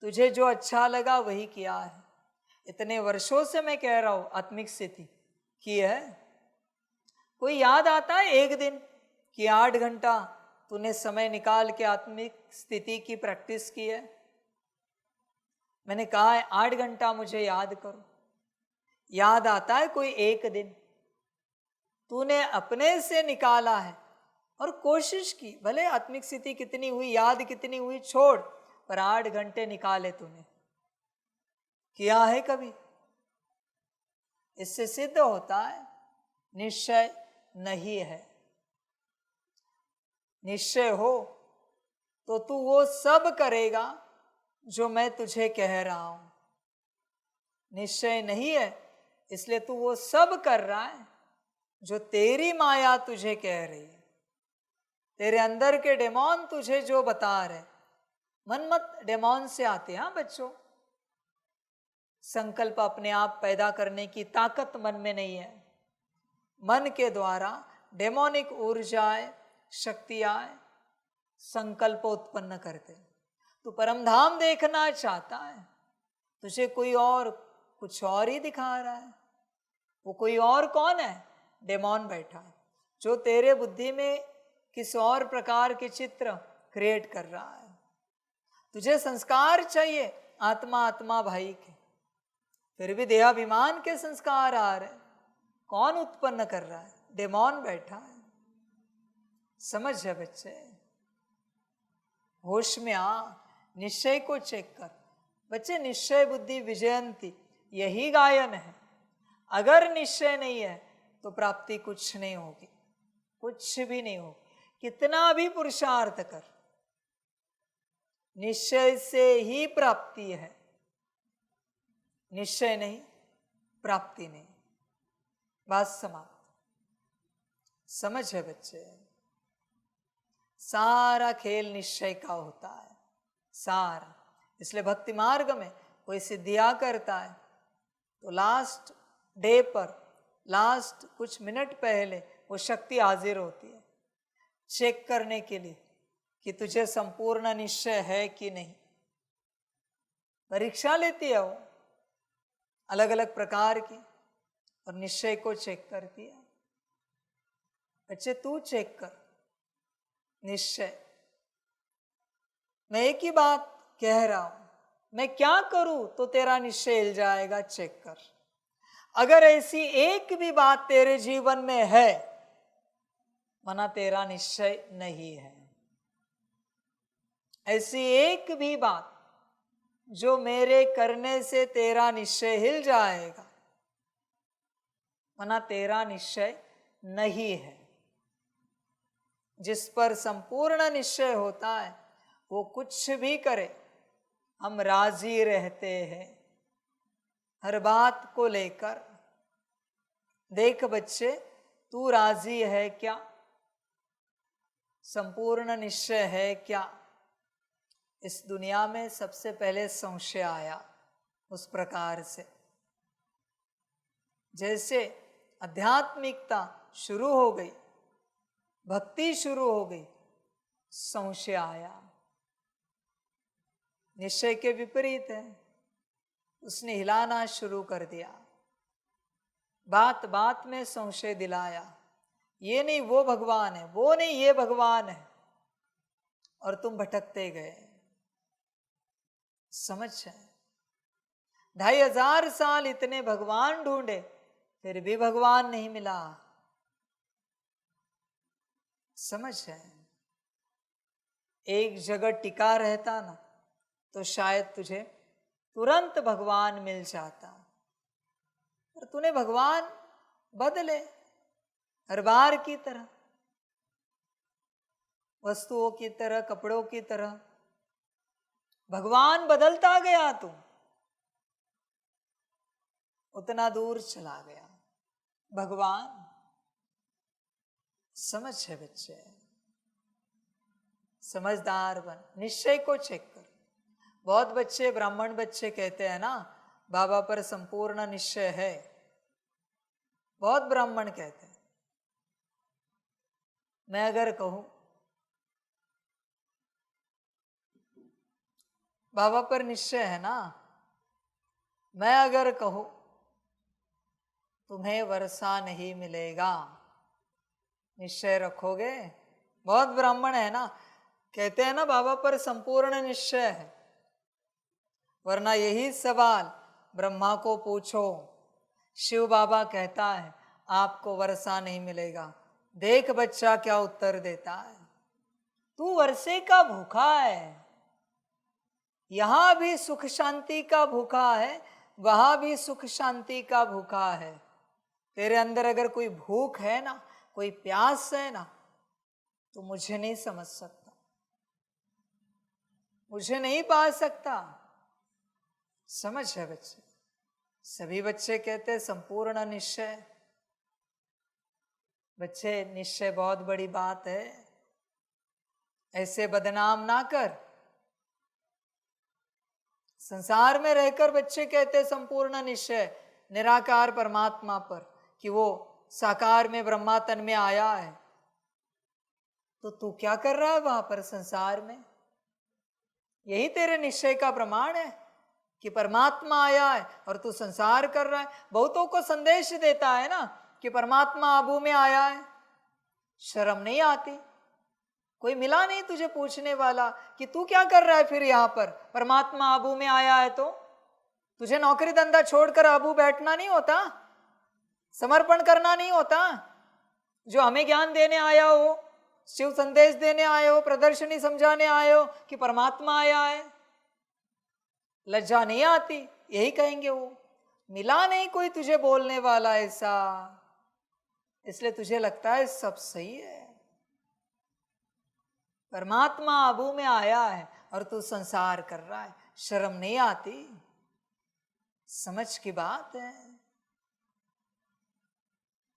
Speaker 4: तुझे जो अच्छा लगा वही किया है। इतने वर्षों से मैं कह रहा हूं आत्मिक स्थिति की है। कोई याद आता है एक दिन कि 8 घंटा तूने समय निकाल के आत्मिक स्थिति की प्रैक्टिस की है? मैंने कहा है 8 घंटा मुझे याद करो। याद आता है कोई एक दिन? तूने अपने से निकाला है और कोशिश की, भले आत्मिक स्थिति कितनी हुई, याद कितनी हुई छोड़, पर 8 घंटे निकाले तूने। किया है कभी? इससे सिद्ध होता है निश्चय नहीं है। निश्चय हो तो तू वो सब करेगा जो मैं तुझे कह रहा हूं। निश्चय नहीं है इसलिए तू वो सब कर रहा है जो तेरी माया तुझे कह रही है, तेरे अंदर के डेमोन तुझे जो बता रहे। मनमत डेमोन से आते हैं बच्चों। संकल्प अपने आप पैदा करने की ताकत मन में नहीं है। मन के द्वारा डेमोनिक ऊर्जाएं, शक्तियां संकल्प उत्पन्न करते। तू परमधाम देखना चाहता है, तुझे कोई और कुछ और ही दिखा रहा है। वो कोई और कौन है? डेमोन बैठा है, जो तेरे बुद्धि में किस और प्रकार के चित्र क्रिएट कर रहा है। तुझे संस्कार चाहिए आत्मा आत्मा भाई के, फिर भी देहाभिमान के संस्कार आ रहे। कौन उत्पन्न कर रहा है? डेमोन बैठा है। समझ है बच्चे, होश में आ, निश्चय को चेक कर। बच्चे निश्चय बुद्धि विजयंती, यही गायन है। अगर निश्चय नहीं है तो प्राप्ति कुछ नहीं होगी, कुछ भी नहीं होगी, कितना भी पुरुषार्थ कर। निश्चय से ही प्राप्ति है, निश्चय नहीं प्राप्ति नहीं। बात समाप्त। समझ है बच्चे, सारा खेल निश्चय का होता है, सारा। इसलिए भक्ति मार्ग में कोई सिद्धियां करता है तो लास्ट डे पर, लास्ट कुछ मिनट पहले वो शक्ति हाजिर होती है चेक करने के लिए कि तुझे संपूर्ण निश्चय है कि नहीं। परीक्षा लेती है वो अलग अलग प्रकार की और निश्चय को चेक करती है। बच्चे तू चेक कर निश्चय। मैं एक ही बात कह रहा हूं, मैं क्या करूं तो तेरा निश्चय हिल जाएगा, चेक कर। अगर ऐसी एक भी बात तेरे जीवन में है, मना तेरा निश्चय नहीं है। ऐसी एक भी बात जो मेरे करने से तेरा निश्चय हिल जाएगा, मना तेरा निश्चय नहीं है। जिस पर संपूर्ण निश्चय होता है वो कुछ भी करे हम राजी रहते हैं, हर बात को लेकर। देख बच्चे, तू राजी है क्या? संपूर्ण निश्चय है क्या? इस दुनिया में सबसे पहले संशय आया उस प्रकार से। जैसे आध्यात्मिकता शुरू हो गई, भक्ति शुरू हो गई, संशय आया। निश्चय के विपरीत है, उसने हिलाना शुरू कर दिया, बात बात में संशय दिलाया। ये नहीं वो भगवान है, वो नहीं ये भगवान है, और तुम भटकते गए। समझ है? 2500 साल इतने भगवान ढूंढे, फिर भी भगवान नहीं मिला। समझ है? एक जगह टिका रहता ना तो शायद तुझे तुरंत भगवान मिल जाता, पर तूने भगवान बदले हर बार की तरह, वस्तुओं की तरह, कपड़ों की तरह भगवान बदलता गया। तू उतना दूर चला गया भगवान। समझ है बच्चे? समझदार बन, निश्चय को चेक कर। बहुत बच्चे, ब्राह्मण बच्चे कहते हैं ना बाबा पर संपूर्ण निश्चय है, बहुत ब्राह्मण कहते हैं। मैं अगर कहूं बाबा पर निश्चय है ना, मैं अगर कहूं तुम्हें वर्षा नहीं मिलेगा, निश्चय रखोगे? बहुत ब्राह्मण है ना, कहते हैं ना बाबा पर संपूर्ण निश्चय है। वरना यही सवाल ब्रह्मा को पूछो, शिव बाबा कहता है आपको वर्षा नहीं मिलेगा, देख बच्चा क्या उत्तर देता है। तू वर्षे का भूखा है, यहां भी सुख शांति का भूखा है, वहां भी सुख शांति का भूखा है। तेरे अंदर अगर कोई भूख है ना, कोई प्यास है ना, तो मुझे नहीं समझ सकता, मुझे नहीं पा सकता। समझ है बच्चे? सभी बच्चे कहते हैं संपूर्ण निश्चय। बच्चे, निश्चय बहुत बड़ी बात है, ऐसे बदनाम ना कर। संसार में रहकर बच्चे कहते हैं संपूर्ण निश्चय निराकार परमात्मा पर कि वो साकार में ब्रह्मा तन में आया है, तो तू क्या कर रहा है वहां पर संसार में? यही तेरे निश्चय का प्रमाण है कि परमात्मा आया है और तू संसार कर रहा है। बहुतों को संदेश देता है ना कि परमात्मा आबू में आया है। शर्म नहीं आती? कोई मिला नहीं तुझे पूछने वाला कि तू क्या कर रहा है फिर यहाँ पर? परमात्मा आबू में आया है तो तुझे नौकरी धंधा छोड़कर आबू बैठना नहीं होता? समर्पण करना नहीं होता? जो हमें ज्ञान देने आया हो, शिव संदेश देने आए हो, प्रदर्शनी समझाने आए हो कि परमात्मा आया है, लज्जा नहीं आती? यही कहेंगे वो। मिला नहीं कोई तुझे बोलने वाला ऐसा, इसलिए तुझे लगता है सब सही है। परमात्मा आबू में आया है और तू संसार कर रहा है, शर्म नहीं आती? समझ की बात है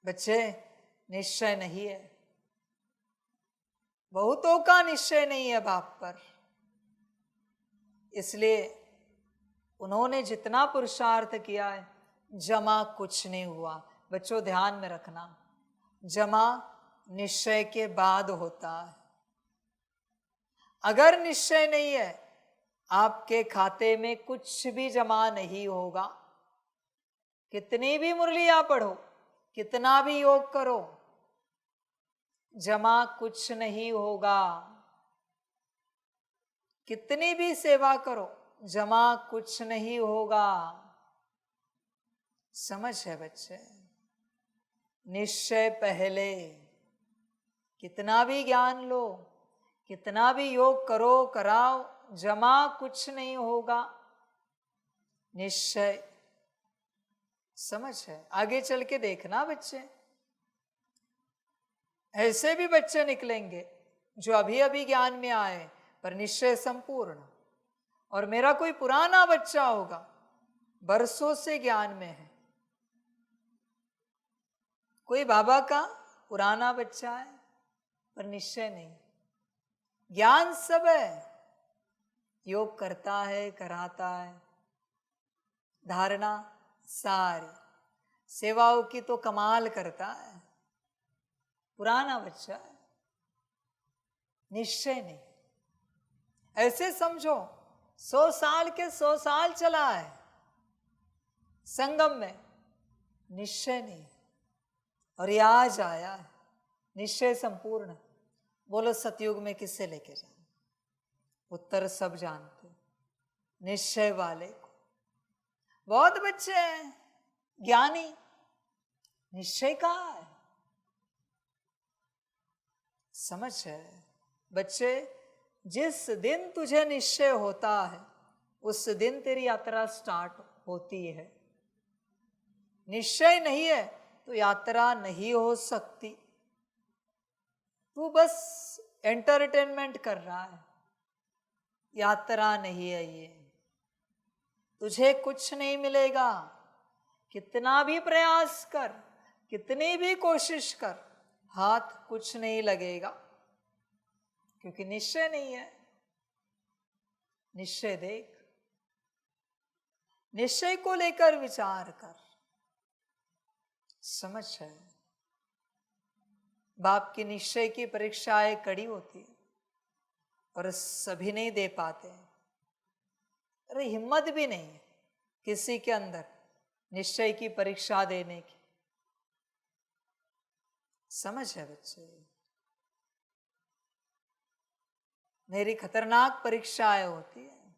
Speaker 4: बच्चे। निश्चय नहीं है, बहुतों का निश्चय नहीं है बाप पर, इसलिए उन्होंने जितना पुरुषार्थ किया है जमा कुछ नहीं हुआ। बच्चों ध्यान में रखना, जमा निश्चय के बाद होता है। अगर निश्चय नहीं है आपके खाते में कुछ भी जमा नहीं होगा। कितनी भी मुरलियां पढ़ो, कितना भी योग करो, जमा कुछ नहीं होगा। कितनी भी सेवा करो, जमा कुछ नहीं होगा। समझ है बच्चे? निश्चय पहले। कितना भी ज्ञान लो, कितना भी योग करो कराओ, जमा कुछ नहीं होगा। निश्चय। समझ है? आगे चल के देखना बच्चे, ऐसे भी बच्चे निकलेंगे जो अभी अभी ज्ञान में आए पर निश्चय संपूर्ण, और मेरा कोई पुराना बच्चा होगा बरसों से ज्ञान में है। कोई बाबा का पुराना बच्चा है पर निश्चय नहीं। ज्ञान सब है, योग करता है, कराता है, धारणा सारी, सेवाओं की तो कमाल करता है, पुराना बच्चा है, निश्चय नहीं। ऐसे समझो 100 साल के 100 साल चला है संगम में, निश्चय नहीं, और ये आज आया है निश्चय संपूर्ण। बोलो सतयुग में किससे लेके जाए? उत्तर सब जानते, निश्चय वाले को। बहुत बच्चे हैं ज्ञानी, निश्चय कहाँ है? समझ है बच्चे? जिस दिन तुझे निश्चय होता है उस दिन तेरी यात्रा स्टार्ट होती है। निश्चय नहीं है तो यात्रा नहीं हो सकती। तू बस एंटरटेनमेंट कर रहा है, यात्रा नहीं है ये। तुझे कुछ नहीं मिलेगा, कितना भी प्रयास कर, कितनी भी कोशिश कर, हाथ कुछ नहीं लगेगा, क्योंकि निश्चय नहीं है। निश्चय देख, निश्चय को लेकर विचार कर। समझ है? बाप की निश्चय की परीक्षाएं कड़ी होती है और सभी नहीं दे पाते। अरे हिम्मत भी नहीं है किसी के अंदर निश्चय की परीक्षा देने की। समझ है बच्चे? मेरी खतरनाक परीक्षाएं होती है,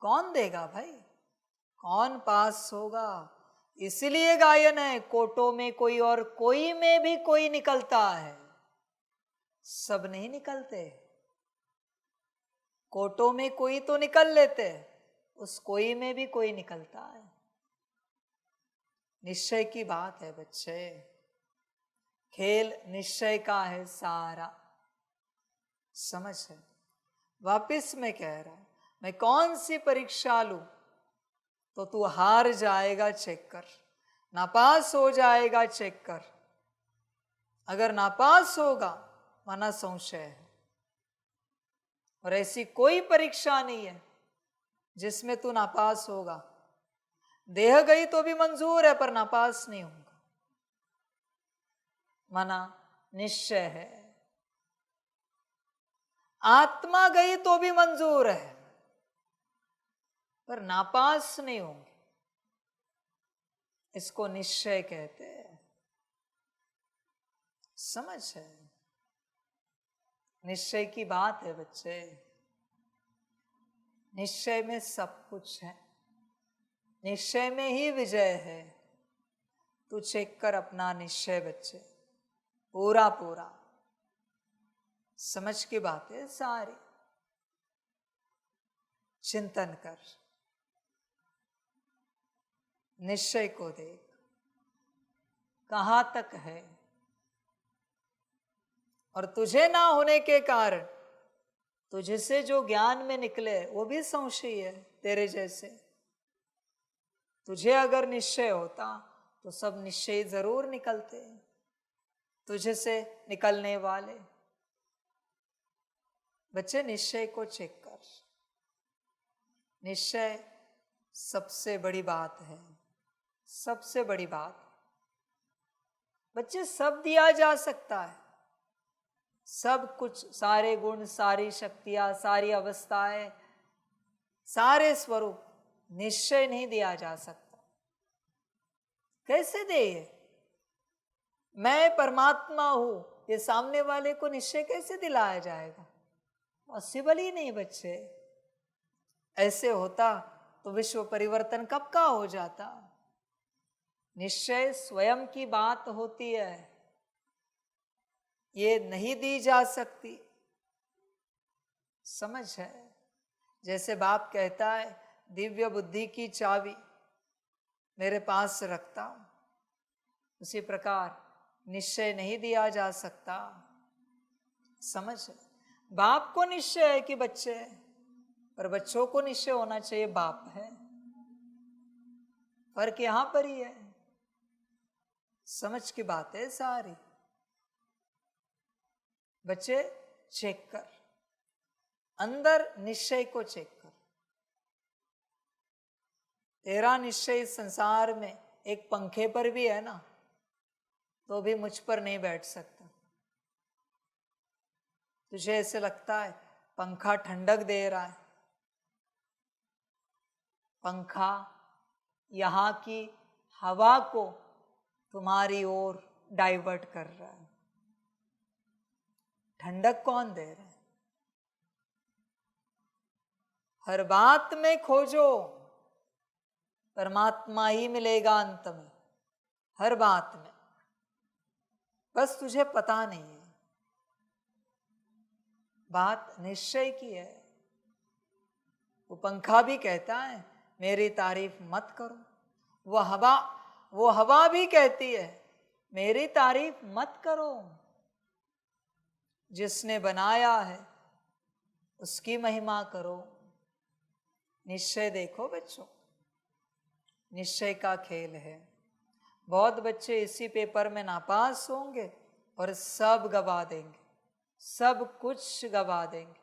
Speaker 4: कौन देगा भाई? कौन पास होगा? इसलिए गायन है, कोटों में कोई और कोई में भी कोई निकलता है, सब नहीं निकलते। कोटों में कोई तो निकल लेते, उस कोई में भी कोई निकलता है। निश्चय की बात है बच्चे, खेल निश्चय का है सारा। समझ है? वापिस मैं कह रहा हूं, मैं कौन सी परीक्षा लूं तो तू हार जाएगा, चेक कर। नापास हो जाएगा, चेक कर। अगर नापास होगा माना संशय है, और ऐसी कोई परीक्षा नहीं है जिसमें तू नापास होगा। देह गई तो भी मंजूर है पर नापास नहीं होगा। माना निश्चय है। आत्मा गई तो भी मंजूर है, पर नापास नहीं होंगे, इसको निश्चय कहते हैं। समझ है? निश्चय की बात है बच्चे। निश्चय में सब कुछ है, निश्चय में ही विजय है। तू चेक कर अपना निश्चय बच्चे, पूरा पूरा। समझ की बात है सारी। चिंतन कर, निश्चय को देख कहाँ तक है। और तुझे ना होने के कारण तुझसे जो ज्ञान में निकले वो भी संशय है तेरे जैसे। तुझे अगर निश्चय होता तो सब निश्चय जरूर निकलते तुझे से निकलने वाले। बच्चे निश्चय को चेक कर। निश्चय सबसे बड़ी बात है, सबसे बड़ी बात। बच्चे सब दिया जा सकता है, सब कुछ, सारे गुण, सारी शक्तियां, सारी अवस्थाएं, सारे स्वरूप, निश्चय नहीं दिया जा सकता। कैसे दे ये? मैं परमात्मा हूं, ये सामने वाले को निश्चय कैसे दिलाया जाएगा? पॉसिबल ही नहीं बच्चे। ऐसे होता तो विश्व परिवर्तन कब का हो जाता। निश्चय स्वयं की बात होती है, ये नहीं दी जा सकती। समझ है? जैसे बाप कहता है दिव्य बुद्धि की चाबी मेरे पास रखता हूं, उसी प्रकार निश्चय नहीं दिया जा सकता। समझ है? बाप को निश्चय है कि बच्चे हैं, पर बच्चों को निश्चय होना चाहिए बाप है। फर्क यहां पर ही है। समझ की बात है सारी। बच्चे चेक कर, अंदर निश्चय को चेक कर। तेरा निश्चय इस संसार में एक पंखे पर भी है ना, तो भी मुझ पर नहीं बैठ सकता। तुझे ऐसे लगता है पंखा ठंडक दे रहा है, पंखा यहां की हवा को तुम्हारी ओर डाइवर्ट कर रहा है। ठंडक कौन दे रहा है? हर बात में खोजो, परमात्मा ही मिलेगा अंत में, हर बात में। बस तुझे पता नहीं है। बात निश्चय की है। वो पंखा भी कहता है मेरी तारीफ मत करो, वो हवा भी कहती है मेरी तारीफ मत करो। जिसने बनाया है उसकी महिमा करो। निश्चय देखो बच्चों, निश्चय का खेल है। बहुत बच्चे इसी पेपर में नापास होंगे और सब गवा देंगे, सब कुछ गवा देंगे,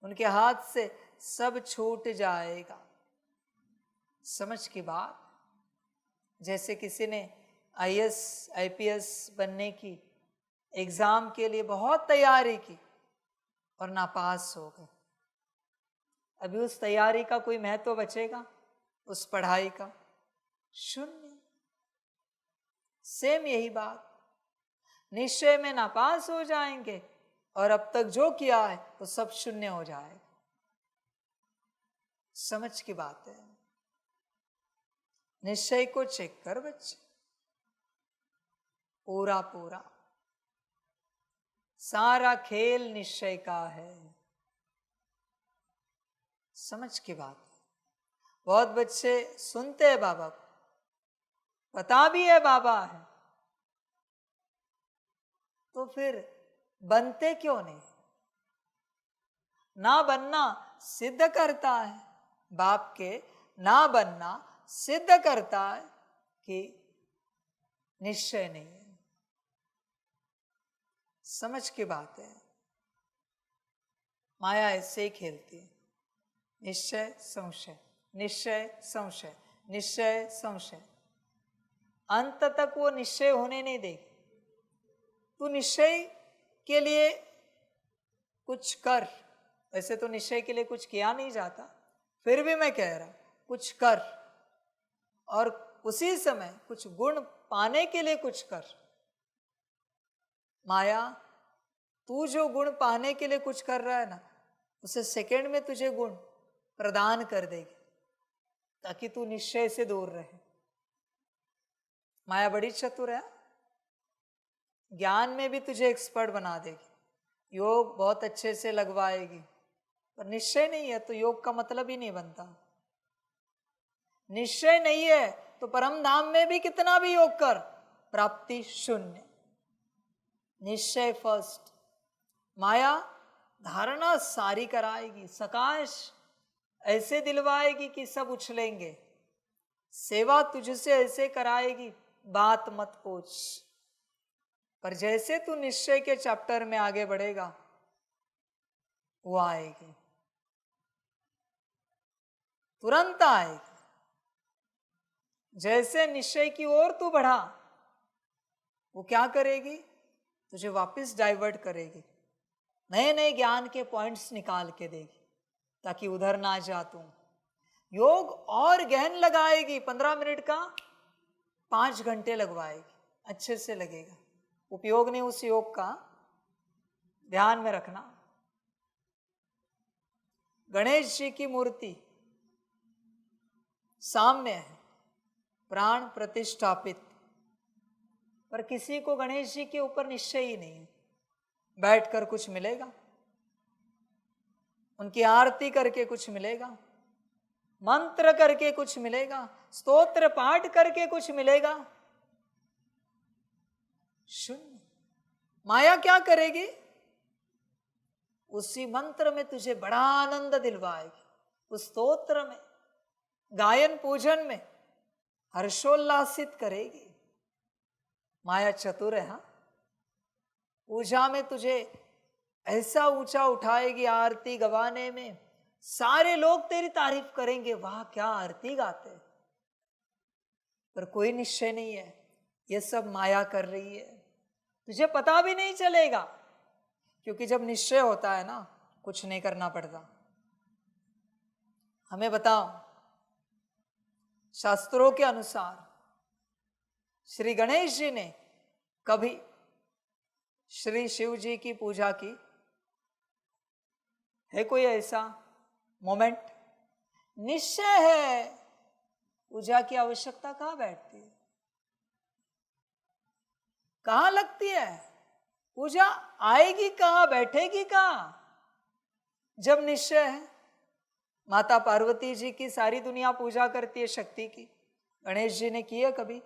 Speaker 4: उनके हाथ से सब छूट जाएगा। समझ की बात। जैसे किसी ने आईएएस आईपीएस बनने की एग्जाम के लिए बहुत तैयारी की और नापास हो गए। अभी उस तैयारी का कोई महत्व बचेगा? उस पढ़ाई का शून्य। सेम यही बात, निश्चय में नापास हो जाएंगे और अब तक जो किया है वो सब शून्य हो जाएगा। समझ की बात है। निश्चय को चेक कर बच्चे, पूरा पूरा। सारा खेल निश्चय का है। समझ की बात है। बहुत बच्चे सुनते हैं बाबा को, पता भी है बाबा है, तो फिर बनते क्यों नहीं? ना बनना सिद्ध करता है, बाप के ना बनना सिद्ध करता है कि निश्चय नहीं है। समझ की बात है। माया ऐसे ही खेलती है, निश्चय संशय, निश्चय संशय, निश्चय संशय। अंत तक वो निश्चय होने नहीं देगी। तू निश्चय के लिए कुछ कर। वैसे तो निश्चय के लिए कुछ किया नहीं जाता, फिर भी मैं कह रहा हूं कुछ कर, और उसी समय कुछ गुण पाने के लिए कुछ कर। माया, तू जो गुण पाने के लिए कुछ कर रहा है ना, उसे सेकंड में तुझे गुण प्रदान कर देगी ताकि तू निश्चय से दूर रहे। माया बड़ी चतुर है, ज्ञान में भी तुझे एक्सपर्ट बना देगी, योग बहुत अच्छे से लगवाएगी, पर निश्चय नहीं है तो योग का मतलब ही नहीं बनता। निश्चय नहीं है तो परम धाम में भी कितना भी योग कर, प्राप्ति शून्य। निश्चय फर्स्ट। माया धारणा सारी कराएगी, सकाश ऐसे दिलवाएगी कि सब उछलेंगे, सेवा तुझसे ऐसे कराएगी बात मत पूछ। पर जैसे तू निश्चय के चैप्टर में आगे बढ़ेगा वो आएगी, तुरंत आएगी। जैसे निश्चय की ओर तू बढ़ा, वो क्या करेगी, तुझे वापस डाइवर्ट करेगी, नए नए ज्ञान के पॉइंट्स निकाल के देगी ताकि उधर ना जा तू। योग और गहन लगाएगी, 15 मिनट का 5 घंटे लगवाएगी, अच्छे से लगेगा। उपयोग नहीं उस योग का, ध्यान में रखना। गणेश जी की मूर्ति सामने है, प्राण प्रतिष्ठापित, पर किसी को गणेश जी के ऊपर निश्चय ही नहीं है। बैठकर कुछ मिलेगा, उनकी आरती करके कुछ मिलेगा, मंत्र करके कुछ मिलेगा, स्तोत्र पाठ करके कुछ मिलेगा, शून्य। माया क्या करेगी, उसी मंत्र में तुझे बड़ा आनंद दिलवाएगी, उस स्तोत्र में, गायन पूजन में हर्षोल्लासित करेगी। माया चतुर है। हाँ, पूजा में तुझे ऐसा ऊंचा उठाएगी, आरती गवाने में सारे लोग तेरी तारीफ करेंगे, वाह क्या आरती गाते। पर कोई निश्चय नहीं है, ये सब माया कर रही है, तुझे पता भी नहीं चलेगा, क्योंकि जब निश्चय होता है ना, कुछ नहीं करना पड़ता। हमें बताओ, शास्त्रों के अनुसार श्री गणेश जी ने कभी श्री शिव जी की पूजा की है? कोई ऐसा मोमेंट? निश्चय है, पूजा की आवश्यकता कहां बैठती है, कहां लगती है पूजा, आएगी कहां, बैठेगी कहां? जब निश्चय है। माता पार्वती जी की सारी दुनिया पूजा करती है, शक्ति की, गणेश जी ने की है कभी?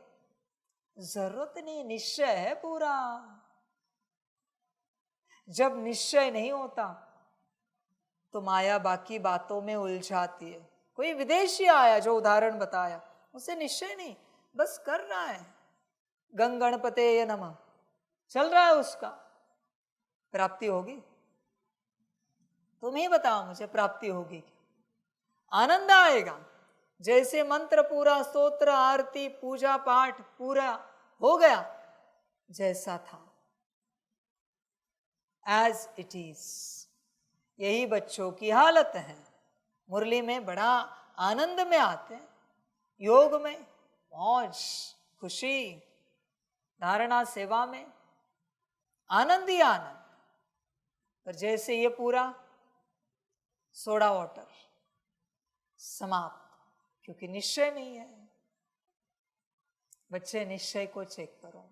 Speaker 4: जरूरत नहीं, निश्चय है पूरा। जब निश्चय नहीं होता तो माया बाकी बातों में उलझाती है। कोई विदेशी आया, जो उदाहरण बताया, उसे निश्चय नहीं, बस कर रहा है, गंग गणपते नमः चल रहा है, उसका प्राप्ति होगी? तुम ही बताओ मुझे, प्राप्ति होगी? आनंद आएगा। जैसे मंत्र पूरा, स्तोत्र, आरती, पूजा पाठ पूरा हो गया, जैसा था, एज इट इज। यही बच्चों की हालत है। मुरली में बड़ा आनंद में आते हैं, योग में मौज खुशी, धारणा सेवा में आनंद ही आनंद। पर जैसे ये पूरा सोडा वाटर, समाप्त, क्योंकि निश्चय नहीं है। बच्चे, निश्चय को चेक करो,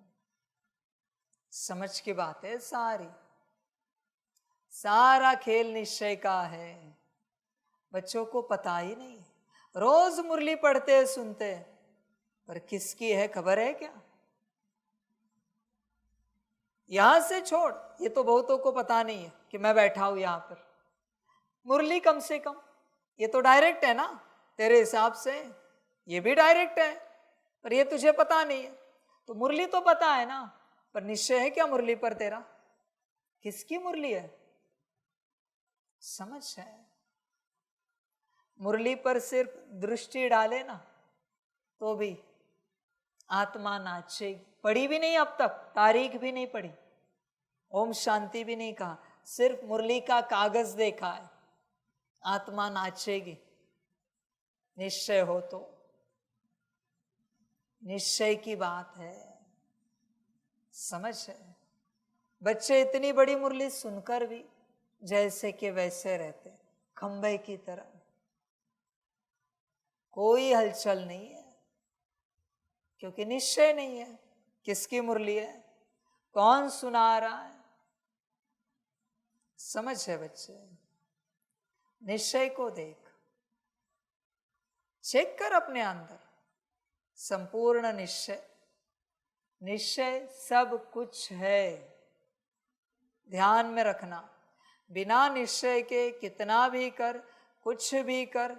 Speaker 4: समझ की बात है सारी, सारा खेल निश्चय का है। बच्चों को पता ही नहीं, रोज मुरली पढ़ते सुनते, पर किसकी है खबर है क्या? यहां से छोड़, ये तो बहुतों को पता नहीं है कि मैं बैठा हूं यहां पर। मुरली कम से कम, ये तो डायरेक्ट है ना तेरे हिसाब से, ये भी डायरेक्ट है, पर ये तुझे पता नहीं है। तो मुरली तो पता है ना, पर निश्चय है क्या मुरली पर तेरा? किसकी मुरली है? समझ है? मुरली पर सिर्फ दृष्टि डाले ना तो भी आत्मा नाचे। पढ़ी भी नहीं अब तक, तारीख भी नहीं पढ़ी, ओम शांति भी नहीं कहा, सिर्फ मुरली का कागज देखा है। आत्मा नाचेगी निश्चय हो तो। निश्चय की बात है, समझ है। बच्चे इतनी बड़ी मुरली सुनकर भी जैसे कि वैसे रहते, खंभे की तरह, कोई हलचल नहीं है, क्योंकि निश्चय नहीं है किसकी मुरली है, कौन सुना रहा है। समझ है बच्चे, निश्चय को देख, चेक कर अपने अंदर, संपूर्ण निश्चय। निश्चय सब कुछ है, ध्यान में रखना। बिना निश्चय के कितना भी कर, कुछ भी कर,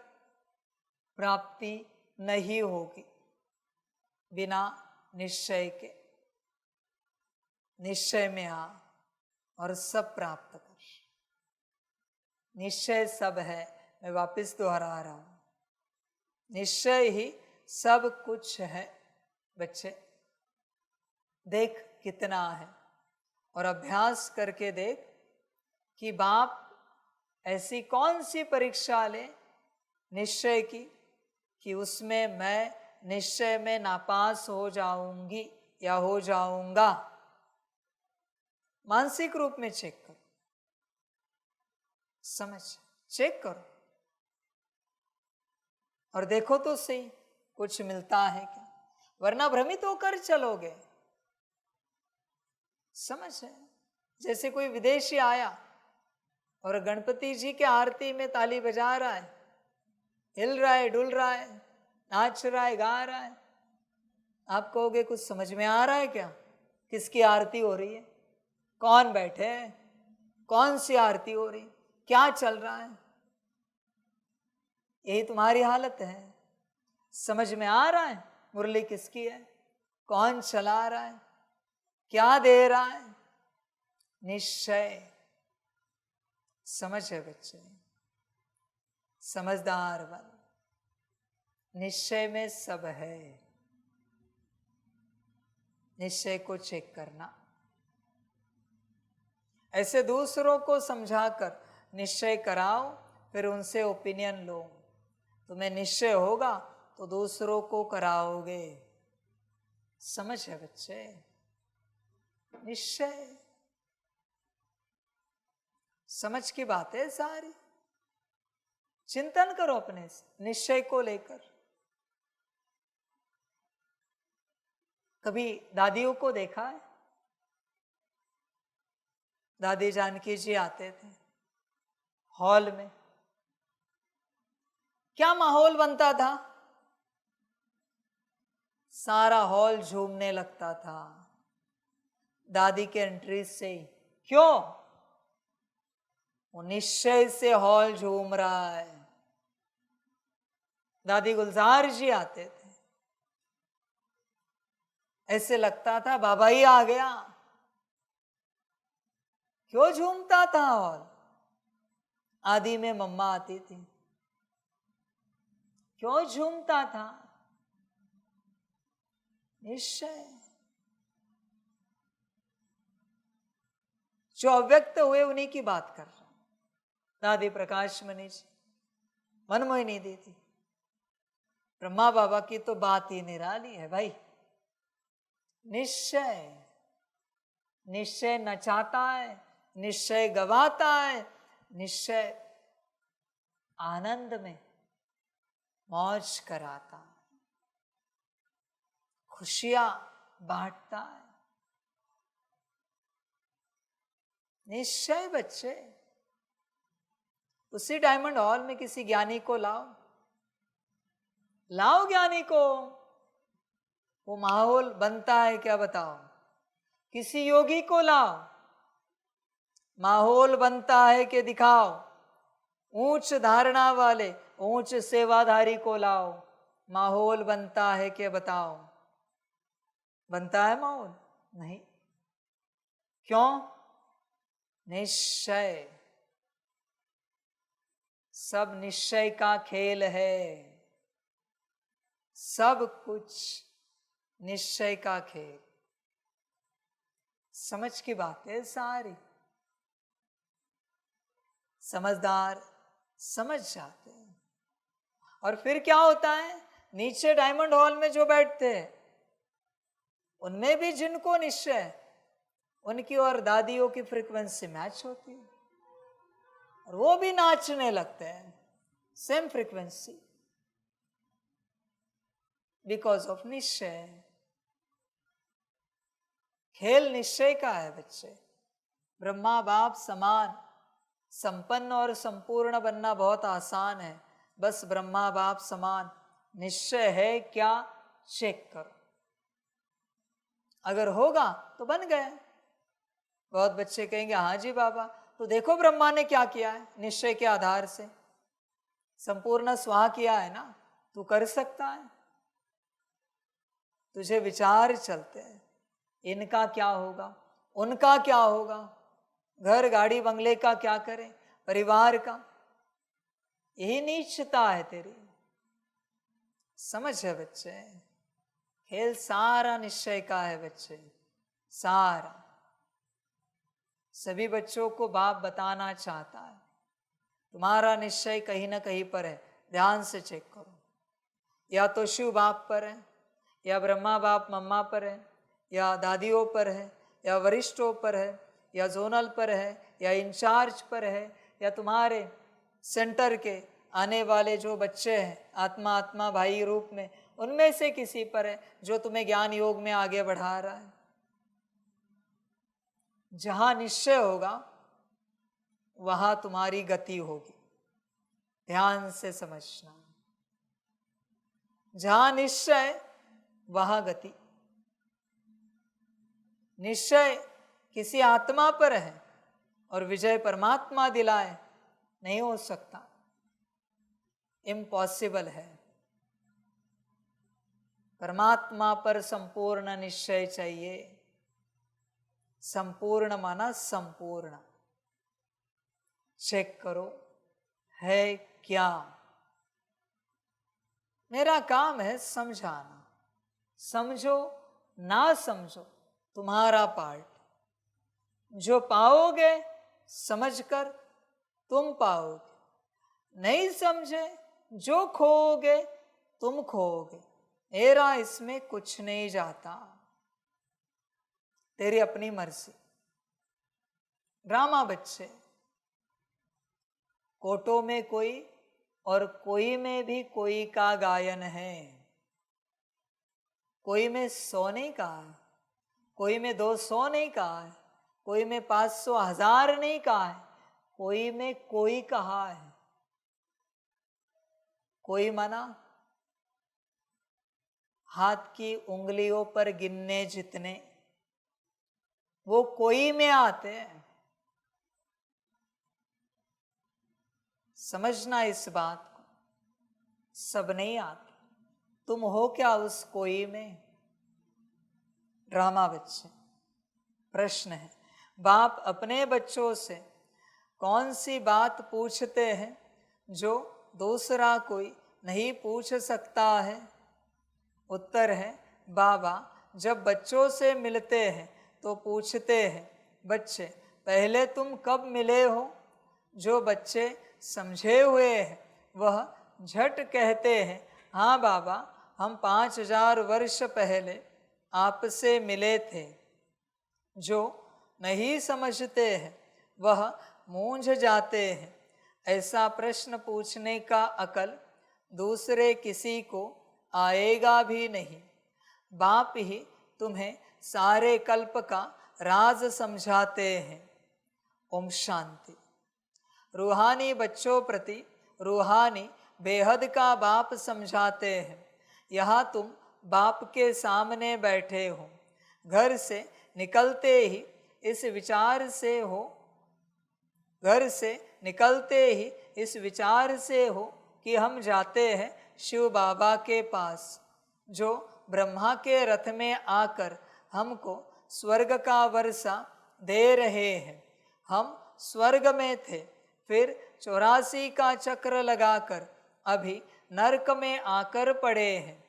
Speaker 4: प्राप्ति नहीं होगी। बिना निश्चय के, निश्चय में आ और सब प्राप्त कर। निश्चय सब है, मैं वापस दोहरा रहा हूं, निश्चय ही सब कुछ है। बच्चे देख कितना है, और अभ्यास करके देख कि बाप ऐसी कौन सी परीक्षा ले निश्चय की कि उसमें मैं निश्चय में नापास हो जाऊंगी या हो जाऊंगा। मानसिक रूप में चेक करो, समझ, चेक करो और देखो तो सही कुछ मिलता है क्या, वरना भ्रमित होकर चलोगे। समझ है। जैसे कोई विदेशी आया और गणपति जी के आरती में ताली बजा रहा है, हिल रहा है, डुल रहा है, नाच रहा है, गा रहा है, आप कहोगे कुछ समझ में आ रहा है क्या, किसकी आरती हो रही है, कौन बैठे हैं, कौन सी आरती हो रही, क्या चल रहा है। यही तुम्हारी हालत है। समझ में आ रहा है मुरली किसकी है, कौन चला रहा है, क्या दे रहा है, निश्चय। समझ है बच्चे, समझदार बन, निश्चय में सब है। निश्चय को चेक करना। ऐसे दूसरों को समझाकर निश्चय कराओ, फिर उनसे ओपिनियन लो। तुम्हें निश्चय होगा तो दूसरों को कराओगे। समझ है बच्चे, निश्चय समझ की बात है सारी। चिंतन करो अपने से निश्चय को लेकर। कभी दादियों को देखा है, दादी जानकी जी आते थे हॉल में, क्या माहौल बनता था, सारा हॉल झूमने लगता था दादी के एंट्री से ही। क्यों? वो निश्चय से हॉल झूम रहा है। दादी गुलजार जी आते थे, ऐसे लगता था बाबा ही आ गया। क्यों झूमता था हॉल? आदि में मम्मा आती थी, क्यों झूमता था? निश्चय। जो अव्यक्त हुए उन्हीं की बात कर रहा हूं। दादी प्रकाश मणि जी, मनमोहिनी दीदी, ब्रह्मा बाबा की तो बात ही निराली है भाई। निश्चय, निश्चय नचाता है, निश्चय गवाता है, निश्चय आनंद में मौज कराता है, खुशियां बांटता है। निश्चय बच्चे। उसी डायमंड हॉल में किसी ज्ञानी को लाओ, लाओ ज्ञानी को, वो माहौल बनता है क्या बताओ? किसी योगी को लाओ, माहौल बनता है कि दिखाओ? ऊंच धारणा वाले, ऊंच सेवाधारी को लाओ, माहौल बनता है कि बताओ? बनता है माहौल? नहीं। क्यों? निश्चय। सब निश्चय का खेल है, सब कुछ निश्चय का खेल। समझ की बात है सारी। समझदार समझ जाते हैं। और फिर क्या होता है, नीचे डायमंड हॉल में जो बैठते हैं उनमें भी जिनको निश्चय है, उनकी और दादियों की फ्रीक्वेंसी मैच होती है और वो भी नाचने लगते हैं, सेम फ्रीक्वेंसी, बिकॉज ऑफ निश्चय। खेल निश्चय का है बच्चे। ब्रह्मा बाप समान संपन्न और संपूर्ण बनना बहुत आसान है, बस ब्रह्मा बाप समान निश्चय है क्या चेक करो। अगर होगा तो बन गए। बहुत बच्चे कहेंगे हाँ जी बाबा, तो देखो ब्रह्मा ने क्या किया है, निश्चय के आधार से संपूर्ण स्वाहा किया है ना, तू कर सकता है। तुझे विचार चलते हैं, इनका क्या होगा, उनका क्या होगा, घर गाड़ी बंगले का क्या करें, परिवार का। यही नीचता है तेरी। समझ है बच्चे, खेल सारा निश्चय का है बच्चे, सारा। सभी बच्चों को बाप बताना चाहता है तुम्हारा निश्चय कहीं ना कहीं पर है, ध्यान से चेक करो। या तो शिव बाप पर है, या ब्रह्मा बाप मम्मा पर है, या दादियों पर है, या वरिष्ठों पर है, या जोनल पर है, या इंचार्ज पर है, या तुम्हारे सेंटर के आने वाले जो बच्चे हैं आत्मा आत्मा भाई रूप में, उनमें से किसी पर है जो तुम्हें ज्ञान योग में आगे बढ़ा रहा है। जहां निश्चय होगा वहां तुम्हारी गति होगी, ध्यान से समझना। जहां निश्चय वहां गति। निश्चय किसी आत्मा पर है और विजय परमात्मा दिलाए, नहीं हो सकता, इम्पॉसिबल है। परमात्मा पर संपूर्ण निश्चय चाहिए। संपूर्ण माना संपूर्ण। चेक करो है क्या। मेरा काम है समझाना, समझो ना समझो तुम्हारा पार्ट। जो पाओगे समझकर तुम पाओगे, नहीं समझे जो खोओगे तुम खोओगे। मेरा इसमें कुछ नहीं जाता, तेरी अपनी मर्जी। ड्रामा बच्चे, कोटो में कोई और कोई में भी कोई का गायन है। कोई में 100 नहीं कहा है, कोई में 200 नहीं कहा है, कोई में 500 1000 नहीं कहा है, कोई में कोई कहा है। कोई माना हाथ की उंगलियों पर गिनने जितने, वो कोई में आते हैं। समझना इस बात को, सब नहीं आते। तुम हो क्या उस कोई में? ड्रामा बच्चे, प्रश्न है, बाप अपने बच्चों से कौन सी बात पूछते हैं जो दूसरा कोई नहीं पूछ सकता है? उत्तर है, बाबा जब बच्चों से मिलते हैं तो पूछते हैं, बच्चे पहले तुम कब मिले हो? जो बच्चे समझे हुए हैं वह झट कहते हैं, हाँ बाबा हम 5000 वर्ष पहले आपसे मिले थे। जो नहीं समझते हैं वह मूंझ जाते हैं। ऐसा प्रश्न पूछने का अकल दूसरे किसी को आएगा भी नहीं। बाप ही तुम्हें सारे कल्प का राज समझाते हैं। ओम शांति। रूहानी बच्चों प्रति रूहानी बेहद का बाप समझाते हैं। यहाँ तुम बाप के सामने बैठे हो, घर से निकलते ही इस विचार से हो, घर से निकलते ही इस विचार से हो कि हम जाते हैं शिव बाबा के पास, जो ब्रह्मा के रथ में आकर हमको स्वर्ग का वर्षा दे रहे हैं। हम स्वर्ग में थे, फिर 84 का चक्र लगाकर अभी नरक में आकर पड़े हैं।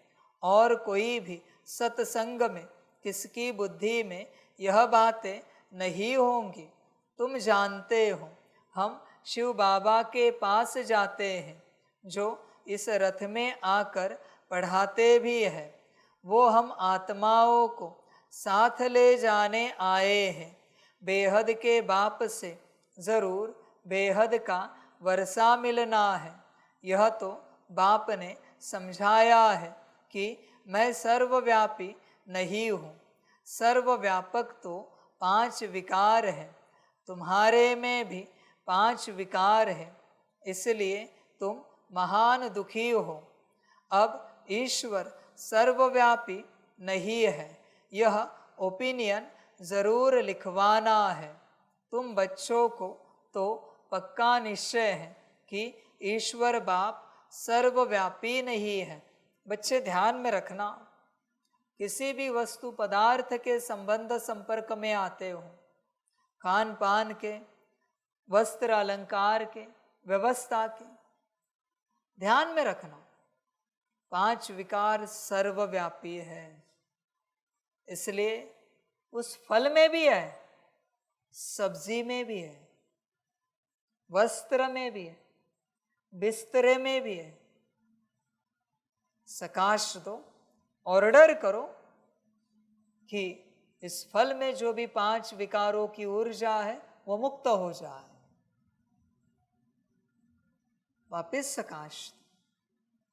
Speaker 4: और कोई भी सत्संग में किसकी बुद्धि में यह बातें नहीं होंगी। तुम जानते हो हम शिव बाबा के पास जाते हैं, जो इस रथ में आकर पढ़ाते भी हैं। वो हम आत्माओं को साथ ले जाने आए हैं। बेहद के बाप से ज़रूर बेहद का वर्षा मिलना है। यह तो बाप ने समझाया है कि मैं सर्वव्यापी नहीं हूँ। सर्वव्यापक तो 5 विकार हैं, तुम्हारे में भी 5 विकार हैं, इसलिए तुम महान दुखी हो। अब ईश्वर सर्वव्यापी नहीं है, यह ओपिनियन ज़रूर लिखवाना है। तुम बच्चों को तो पक्का निश्चय है कि ईश्वर बाप सर्वव्यापी नहीं है। बच्चे ध्यान में रखना, किसी भी वस्तु पदार्थ के संबंध संपर्क में आते हो, खान पान के, वस्त्र अलंकार के, व्यवस्था के, ध्यान में रखना 5 विकार सर्वव्यापी है। इसलिए उस फल में भी है, सब्जी में भी है, वस्त्र में भी है, बिस्तरे में भी है। सकाश दो, ऑर्डर करो कि इस फल में जो भी 5 विकारों की ऊर्जा है वो मुक्त हो जाए। वापिस सकाश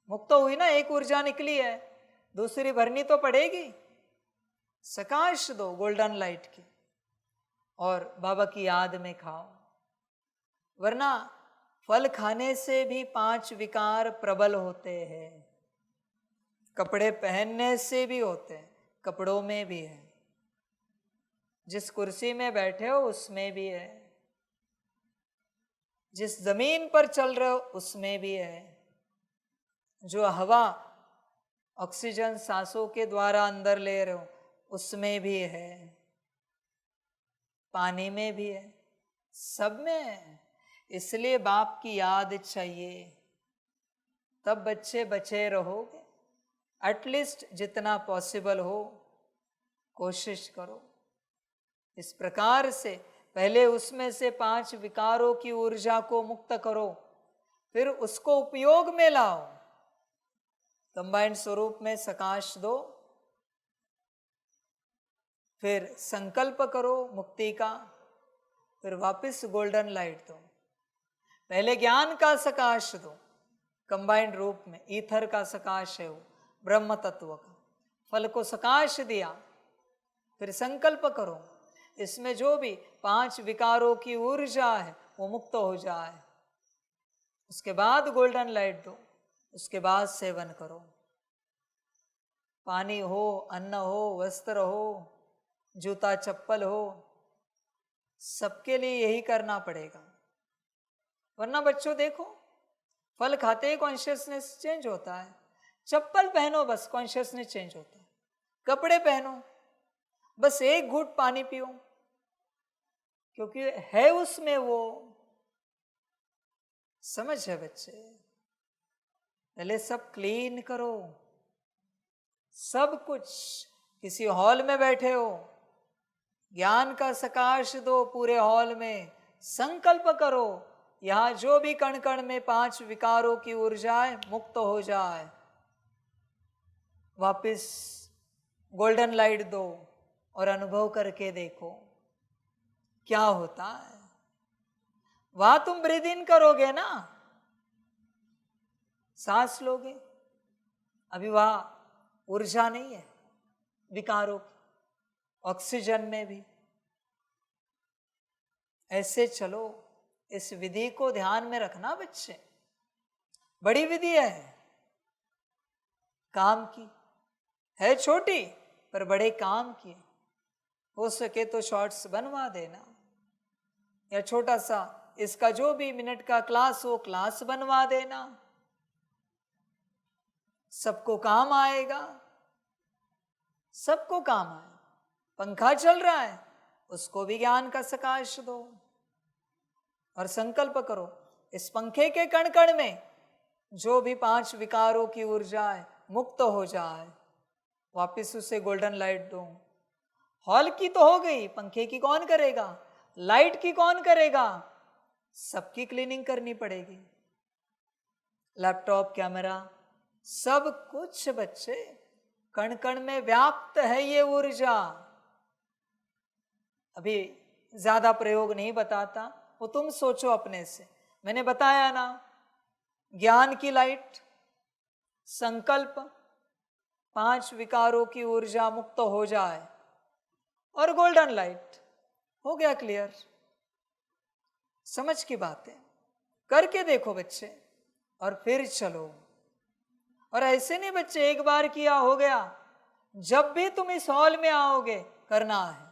Speaker 4: मुक्त हुई ना, एक ऊर्जा निकली है, दूसरी भरनी तो पड़ेगी। सकाश दो गोल्डन लाइट की और बाबा की याद में खाओ, वरना फल खाने से भी 5 विकार प्रबल होते हैं। कपड़े पहनने से भी होते हैं, कपड़ों में भी है। जिस कुर्सी में बैठे हो उसमें भी है, जिस जमीन पर चल रहे हो उसमें भी है, जो हवा ऑक्सीजन सांसों के द्वारा अंदर ले रहे हो उसमें भी है, पानी में भी है, सब में है। इसलिए बाप की याद चाहिए, तब बच्चे बचे रहोगे। एटलीस्ट जितना पॉसिबल हो कोशिश करो। इस प्रकार से पहले उसमें से 5 विकारों की ऊर्जा को मुक्त करो, फिर उसको उपयोग में लाओ। कंबाइंड स्वरूप में सकाश दो, फिर संकल्प करो मुक्ति का, फिर वापस गोल्डन लाइट दो। पहले ज्ञान का सकाश दो, कंबाइंड रूप में ईथर का सकाश है वो, ब्रह्म तत्व का। फल को सकाश दिया, फिर संकल्प करो इसमें जो भी 5 विकारों की ऊर्जा है वो मुक्त हो जाए। उसके बाद गोल्डन लाइट दो, उसके बाद सेवन करो। पानी हो, अन्न हो, वस्त्र हो, जूता चप्पल हो, सबके लिए यही करना पड़ेगा। वरना बच्चों देखो, फल खाते ही कॉन्शियसनेस चेंज होता है। चप्पल पहनो बस कॉन्शियसनेस चेंज होता है, कपड़े पहनो बस एक घूंट पानी पियो, क्योंकि है उसमें वो समझ है। बच्चे पहले सब क्लीन करो, सब कुछ। किसी हॉल में बैठे हो, ज्ञान का सकाश दो पूरे हॉल में, संकल्प करो यहाँ जो भी कण कण में 5 विकारों की ऊर्जा है मुक्त हो जाए। वापिस गोल्डन लाइट दो और अनुभव करके देखो क्या होता है। वहां तुम ब्रीद इन करोगे ना, सांस लोगे, अभी वहां ऊर्जा नहीं है विकारों की, ऑक्सीजन में भी। ऐसे चलो, इस विधि को ध्यान में रखना बच्चे। बड़ी विधि है, काम की है, छोटी पर बड़े काम की। हो सके तो शॉर्ट्स बनवा देना, या छोटा सा इसका जो भी मिनट का क्लास हो क्लास बनवा देना, सबको काम आएगा, सबको काम आए। पंखा चल रहा है उसको भी ज्ञान का सकाश दो और संकल्प करो इस पंखे के कण कण में जो भी 5 विकारों की ऊर्जा है मुक्त हो जाए। वापिस उसे गोल्डन लाइट दो, हॉल की तो हो गई, पंखे की कौन करेगा, लाइट की कौन करेगा, सबकी क्लीनिंग करनी पड़ेगी। लैपटॉप, कैमरा, सब कुछ बच्चे कण कण में व्याप्त है ये ऊर्जा। अभी ज्यादा प्रयोग नहीं बताता, वो तुम सोचो अपने से। मैंने बताया ना, ज्ञान की लाइट, संकल्प, 5 विकारों की ऊर्जा मुक्त हो जाए, और गोल्डन लाइट, हो गया क्लियर। समझ की बात है, करके देखो बच्चे, और फिर चलो। और ऐसे नहीं बच्चे एक बार किया हो गया, जब भी तुम इस हॉल में आओगे करना है,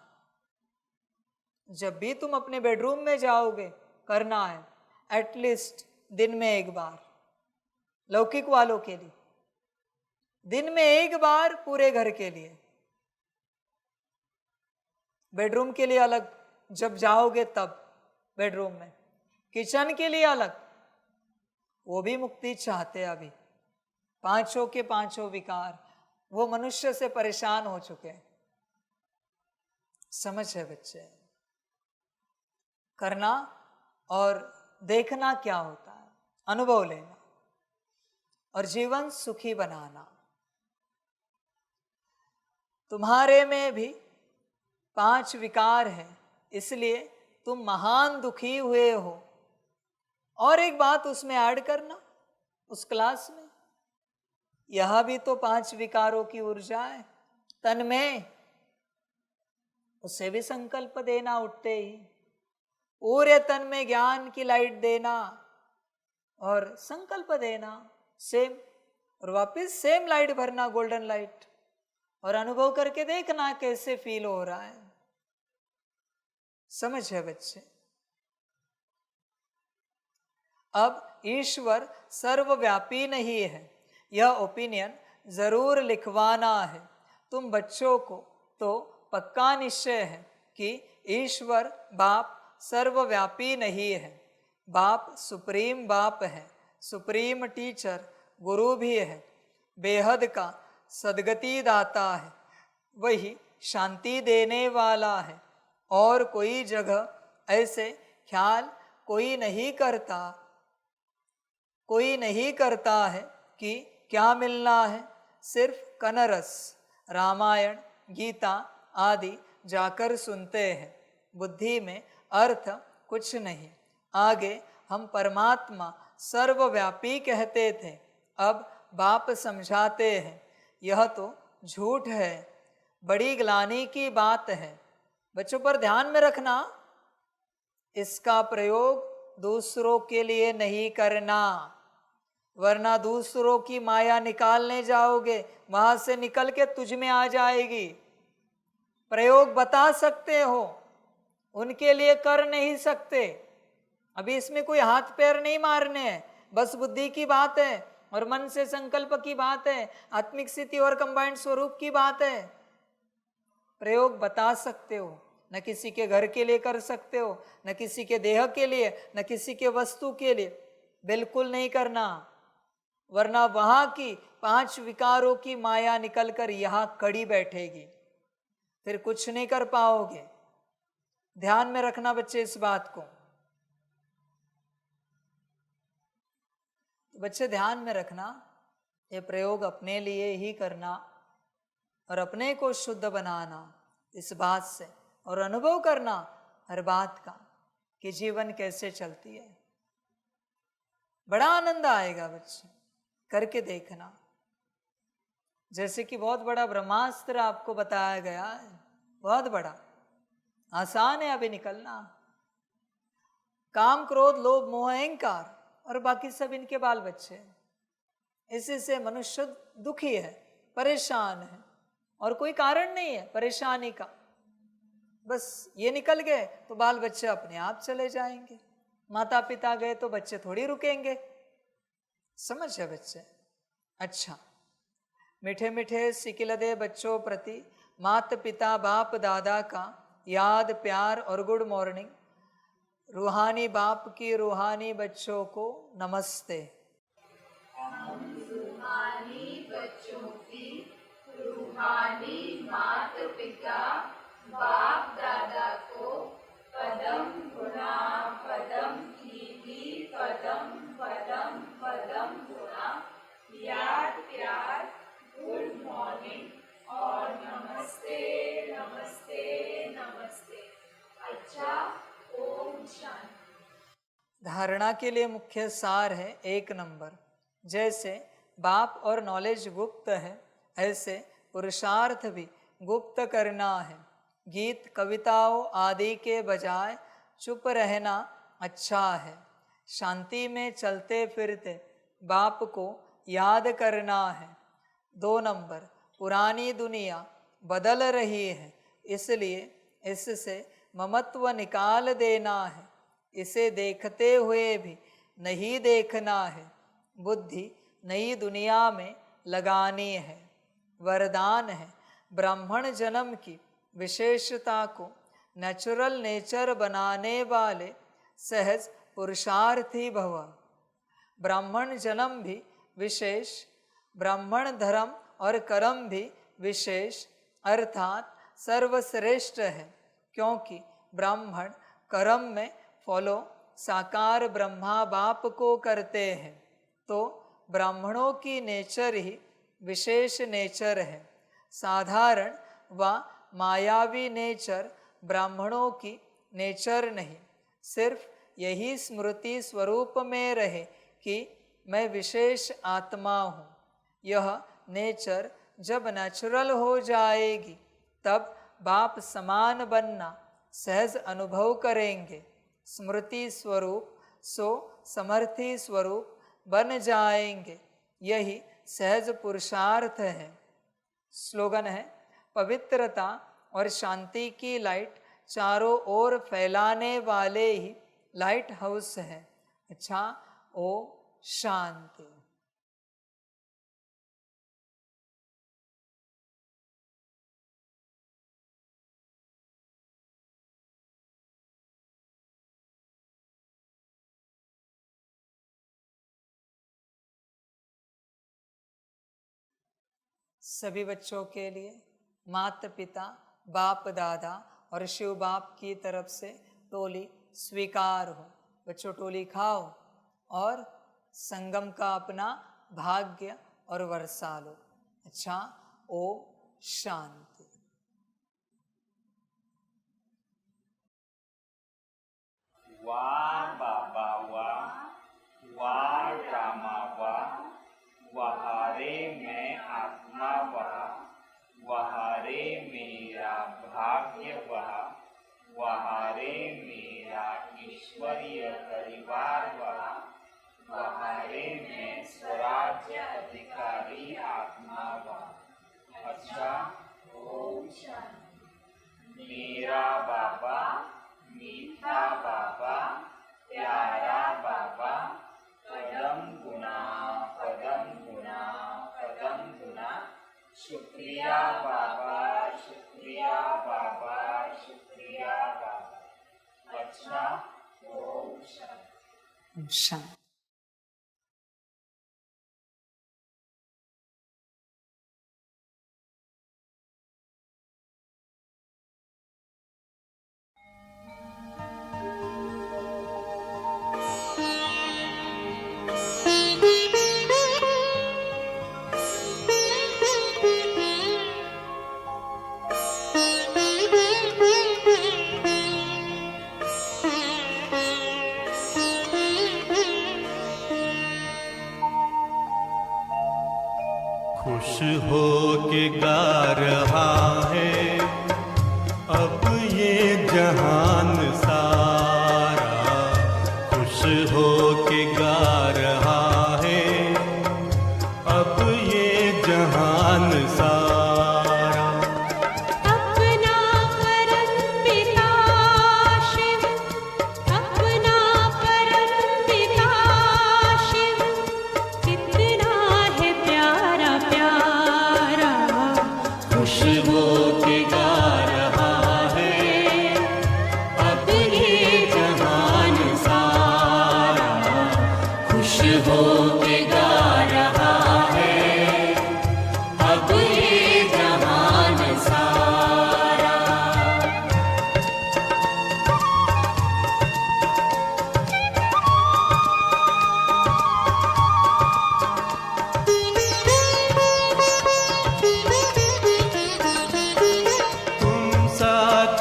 Speaker 4: जब भी तुम अपने बेडरूम में जाओगे करना है, एटलीस्ट दिन में एक बार। लौकिक वालों के लिए दिन में एक बार, पूरे घर के लिए। बेडरूम के लिए अलग जब जाओगे तब बेडरूम में, किचन के लिए अलग, वो भी मुक्ति चाहते हैं। अभी 5 के 5 विकार वो मनुष्य से परेशान हो चुके हैं। समझ है बच्चे, करना और देखना क्या होता है, अनुभव लेना और जीवन सुखी बनाना। तुम्हारे में भी 5 विकार है, इसलिए तुम महान दुखी हुए हो। और एक बात उसमें ऐड करना, उस क्लास में, यह भी तो 5 विकारों की ऊर्जा है तन में, उसे भी संकल्प देना उठते ही, पूरे तन में ज्ञान की लाइट देना और संकल्प देना सेम, और वापस सेम लाइट भरना, गोल्डन लाइट, और अनुभव करके देखना कैसे फील हो रहा है। समझ है बच्चे। अब ईश्वर सर्वव्यापी नहीं है, यह ओपिनियन जरूर लिखवाना है। तुम बच्चों को तो पक्का निश्चय है कि ईश्वर बाप सर्वव्यापी नहीं है। बाप सुप्रीम बाप है, सुप्रीम टीचर गुरु भी है, बेहद का सदगति दाता है, वही शांति देने वाला है। और कोई जगह ऐसे ख्याल कोई नहीं करता है कि क्या मिलना है। सिर्फ कनरस, रामायण, गीता आदि जाकर सुनते हैं, बुद्धि में अर्थ कुछ नहीं। आगे हम परमात्मा सर्वव्यापी कहते थे, अब बाप समझाते हैं यह तो झूठ है, बड़ी ग्लानि की बात है। बच्चों पर ध्यान में रखना, इसका प्रयोग दूसरों के लिए नहीं करना, वरना दूसरों की माया निकालने जाओगे, वहां से निकल के तुझ में आ जाएगी। प्रयोग बता सकते हो, उनके लिए कर नहीं सकते। अभी इसमें कोई हाथ पैर नहीं मारने हैं, बस बुद्धि की बात है और मन से संकल्प की बात है, आत्मिक स्थिति और कंबाइंड स्वरूप की बात है। प्रयोग बता सकते हो, न किसी के घर के लिए कर सकते हो, न किसी के देह के लिए, न किसी के वस्तु के लिए, बिल्कुल नहीं करना, वरना वहां की 5 विकारों की माया निकलकर यहां कड़ी बैठेगी, फिर कुछ नहीं कर पाओगे। ध्यान में रखना बच्चे इस बात को। तो बच्चे ध्यान में रखना, ये प्रयोग अपने लिए ही करना और अपने को शुद्ध बनाना इस बात से, और अनुभव करना हर बात का कि जीवन कैसे चलती है। बड़ा आनंद आएगा बच्चे, करके देखना। जैसे कि बहुत बड़ा ब्रह्मास्त्र आपको बताया गया है, बहुत बड़ा, आसान है अभी निकलना। काम, क्रोध, लोभ, मोह, अहंकार और बाकी सब इनके बाल बच्चे हैं। इसी से मनुष्य दुखी है, परेशान है, और कोई कारण नहीं है परेशानी का। बस ये निकल गए तो बाल बच्चे अपने आप चले जाएंगे, माता पिता गए तो बच्चे थोड़ी रुकेंगे। समझ है बच्चे। अच्छा, मीठे मीठे सिकिलदे बच्चों प्रति माता पिता बाप दादा का याद, प्यार और गुड मॉर्निंग। रूहानी बाप की रूहानी बच्चों को नमस्ते।
Speaker 5: रूहानी बच्चों की रूहानी माता पिता
Speaker 4: धारणा के लिए मुख्य सार है 1 नंबर। जैसे बाप और नॉलेज गुप्त है, ऐसे पुरुषार्थ भी गुप्त करना है। गीत कविताओं आदि के बजाय चुप रहना अच्छा है। शांति में चलते फिरते बाप को याद करना है। 2 नंबर, पुरानी दुनिया बदल रही है, इसलिए इससे ममत्व निकाल देना है। इसे देखते हुए भी नहीं देखना है। बुद्धि नई दुनिया में लगानी है। वरदान है, ब्राह्मण जन्म की विशेषता को नेचुरल नेचर बनाने वाले सहज पुरुषार्थी भव। ब्राह्मण जन्म भी विशेष, ब्राह्मण धर्म और कर्म भी विशेष अर्थात सर्वश्रेष्ठ है, क्योंकि ब्राह्मण कर्म में फॉलो साकार ब्रह्मा बाप को करते हैं। तो ब्राह्मणों की नेचर ही विशेष नेचर है। साधारण व मायावी नेचर ब्राह्मणों की नेचर नहीं। सिर्फ यही स्मृति स्वरूप में रहे कि मैं विशेष आत्मा हूँ। यह नेचर जब नेचुरल हो जाएगी तब बाप समान बनना सहज अनुभव करेंगे। स्मृति स्वरूप सो समर्थी स्वरूप बन जाएंगे। यही सहज पुरुषार्थ है। स्लोगन है, पवित्रता और शांति की लाइट चारों ओर फैलाने वाले ही लाइट हाउस है। अच्छा, ओम शांति। सभी बच्चों के लिए माता पिता, बाप दादा और शिव बाप की तरफ से टोली स्वीकार हो। बच्चों टोली खाओ और संगम का अपना भाग्य और वर्षा लो। अच्छा, ओम शांति।
Speaker 2: वाह बाबा वाह, वाह रामा वाह, वहारे मैं आत्मा वहा, वहारे मेरा भाग्य वहा, वहारे मेरा ईश्वरीय परिवार वहा, वहारे मैं स्वराज्य अधिकारी आत्मा वहा। अच्छा, ओम शांति। मेरा बाबा, मीठा बाबा, प्यारा बाबा, कदम गुना कदम गुना कदम गुना, शुक्रिया बाबा, शुक्रिया बाबा, शुक्रिया बाबा। अच्छा, ओम शांति।
Speaker 4: शांति।
Speaker 5: खुश हो के गा रहा है अब ये जहान सारा, खुश हो के गा रहा है अब ये जहान सारा।
Speaker 1: अपना परम पिता शिव, अपना परम पिता शिव, कितना है प्यारा प्यारा।
Speaker 5: खुश हो के गा रहा है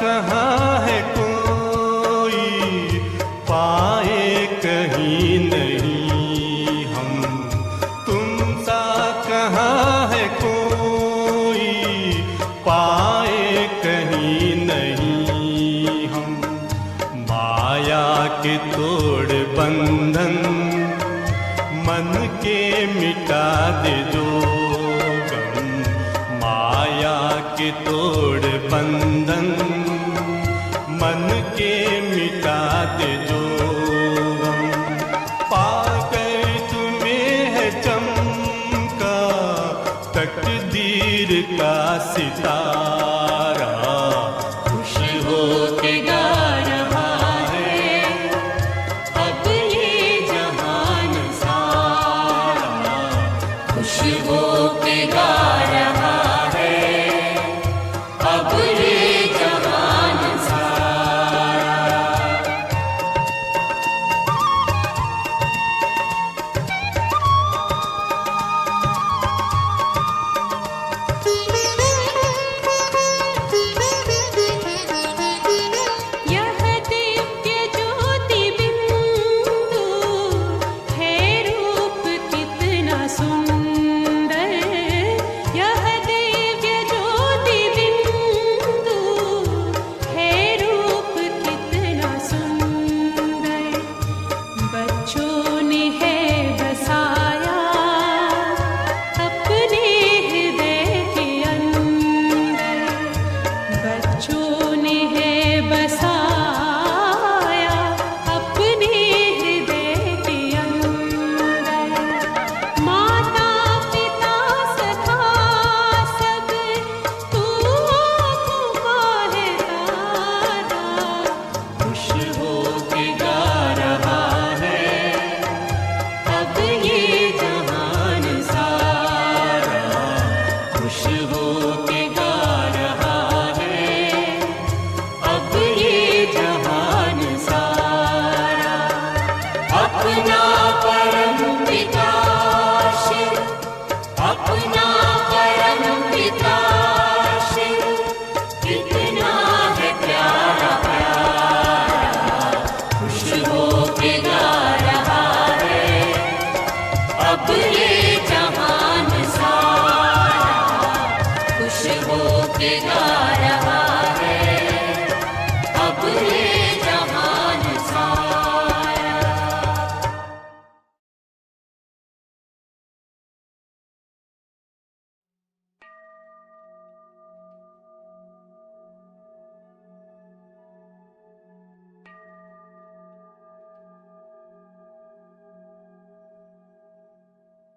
Speaker 5: कहाँ है कोई, पाए कहीं नहीं हम। तुम सा कहाँ है कोई, पाए कहीं नहीं हम। माया के तोड़ बंधन मन के मिटा दे जो गम। माया के तोड़ बंधन मन के मिटा दे जो गम। पाकर तुम्हें है चमका तकदीर का सितारा। खुश हो के गा रहा है अब ये जहान सारा। खुश हो के गा रहा है अब ये जहान सारा।
Speaker 1: यह दिव्य ज्योति बिंदु है रूप कितना सुंदर। यह दिव्य ज्योति बिंदु है रूप कितना सुंदर। बच्चों ने है बसाया अपने हृदय के अंदर। बच्चों ने है बसाया अपने हृदय के अंदर। माता पिता सखा सब तू आँखों का है तारा।
Speaker 5: खुश हो के गा रहा है अब ये जहान सारा। खुश हो के गा रहा है अब ये जहान सारा। अपना परम पिता शिव, अपना परम पिता शिव, कितना है प्यारा प्यारा। खुश हो के गा रहा है अब ये जहान सारा। खुश हो के गा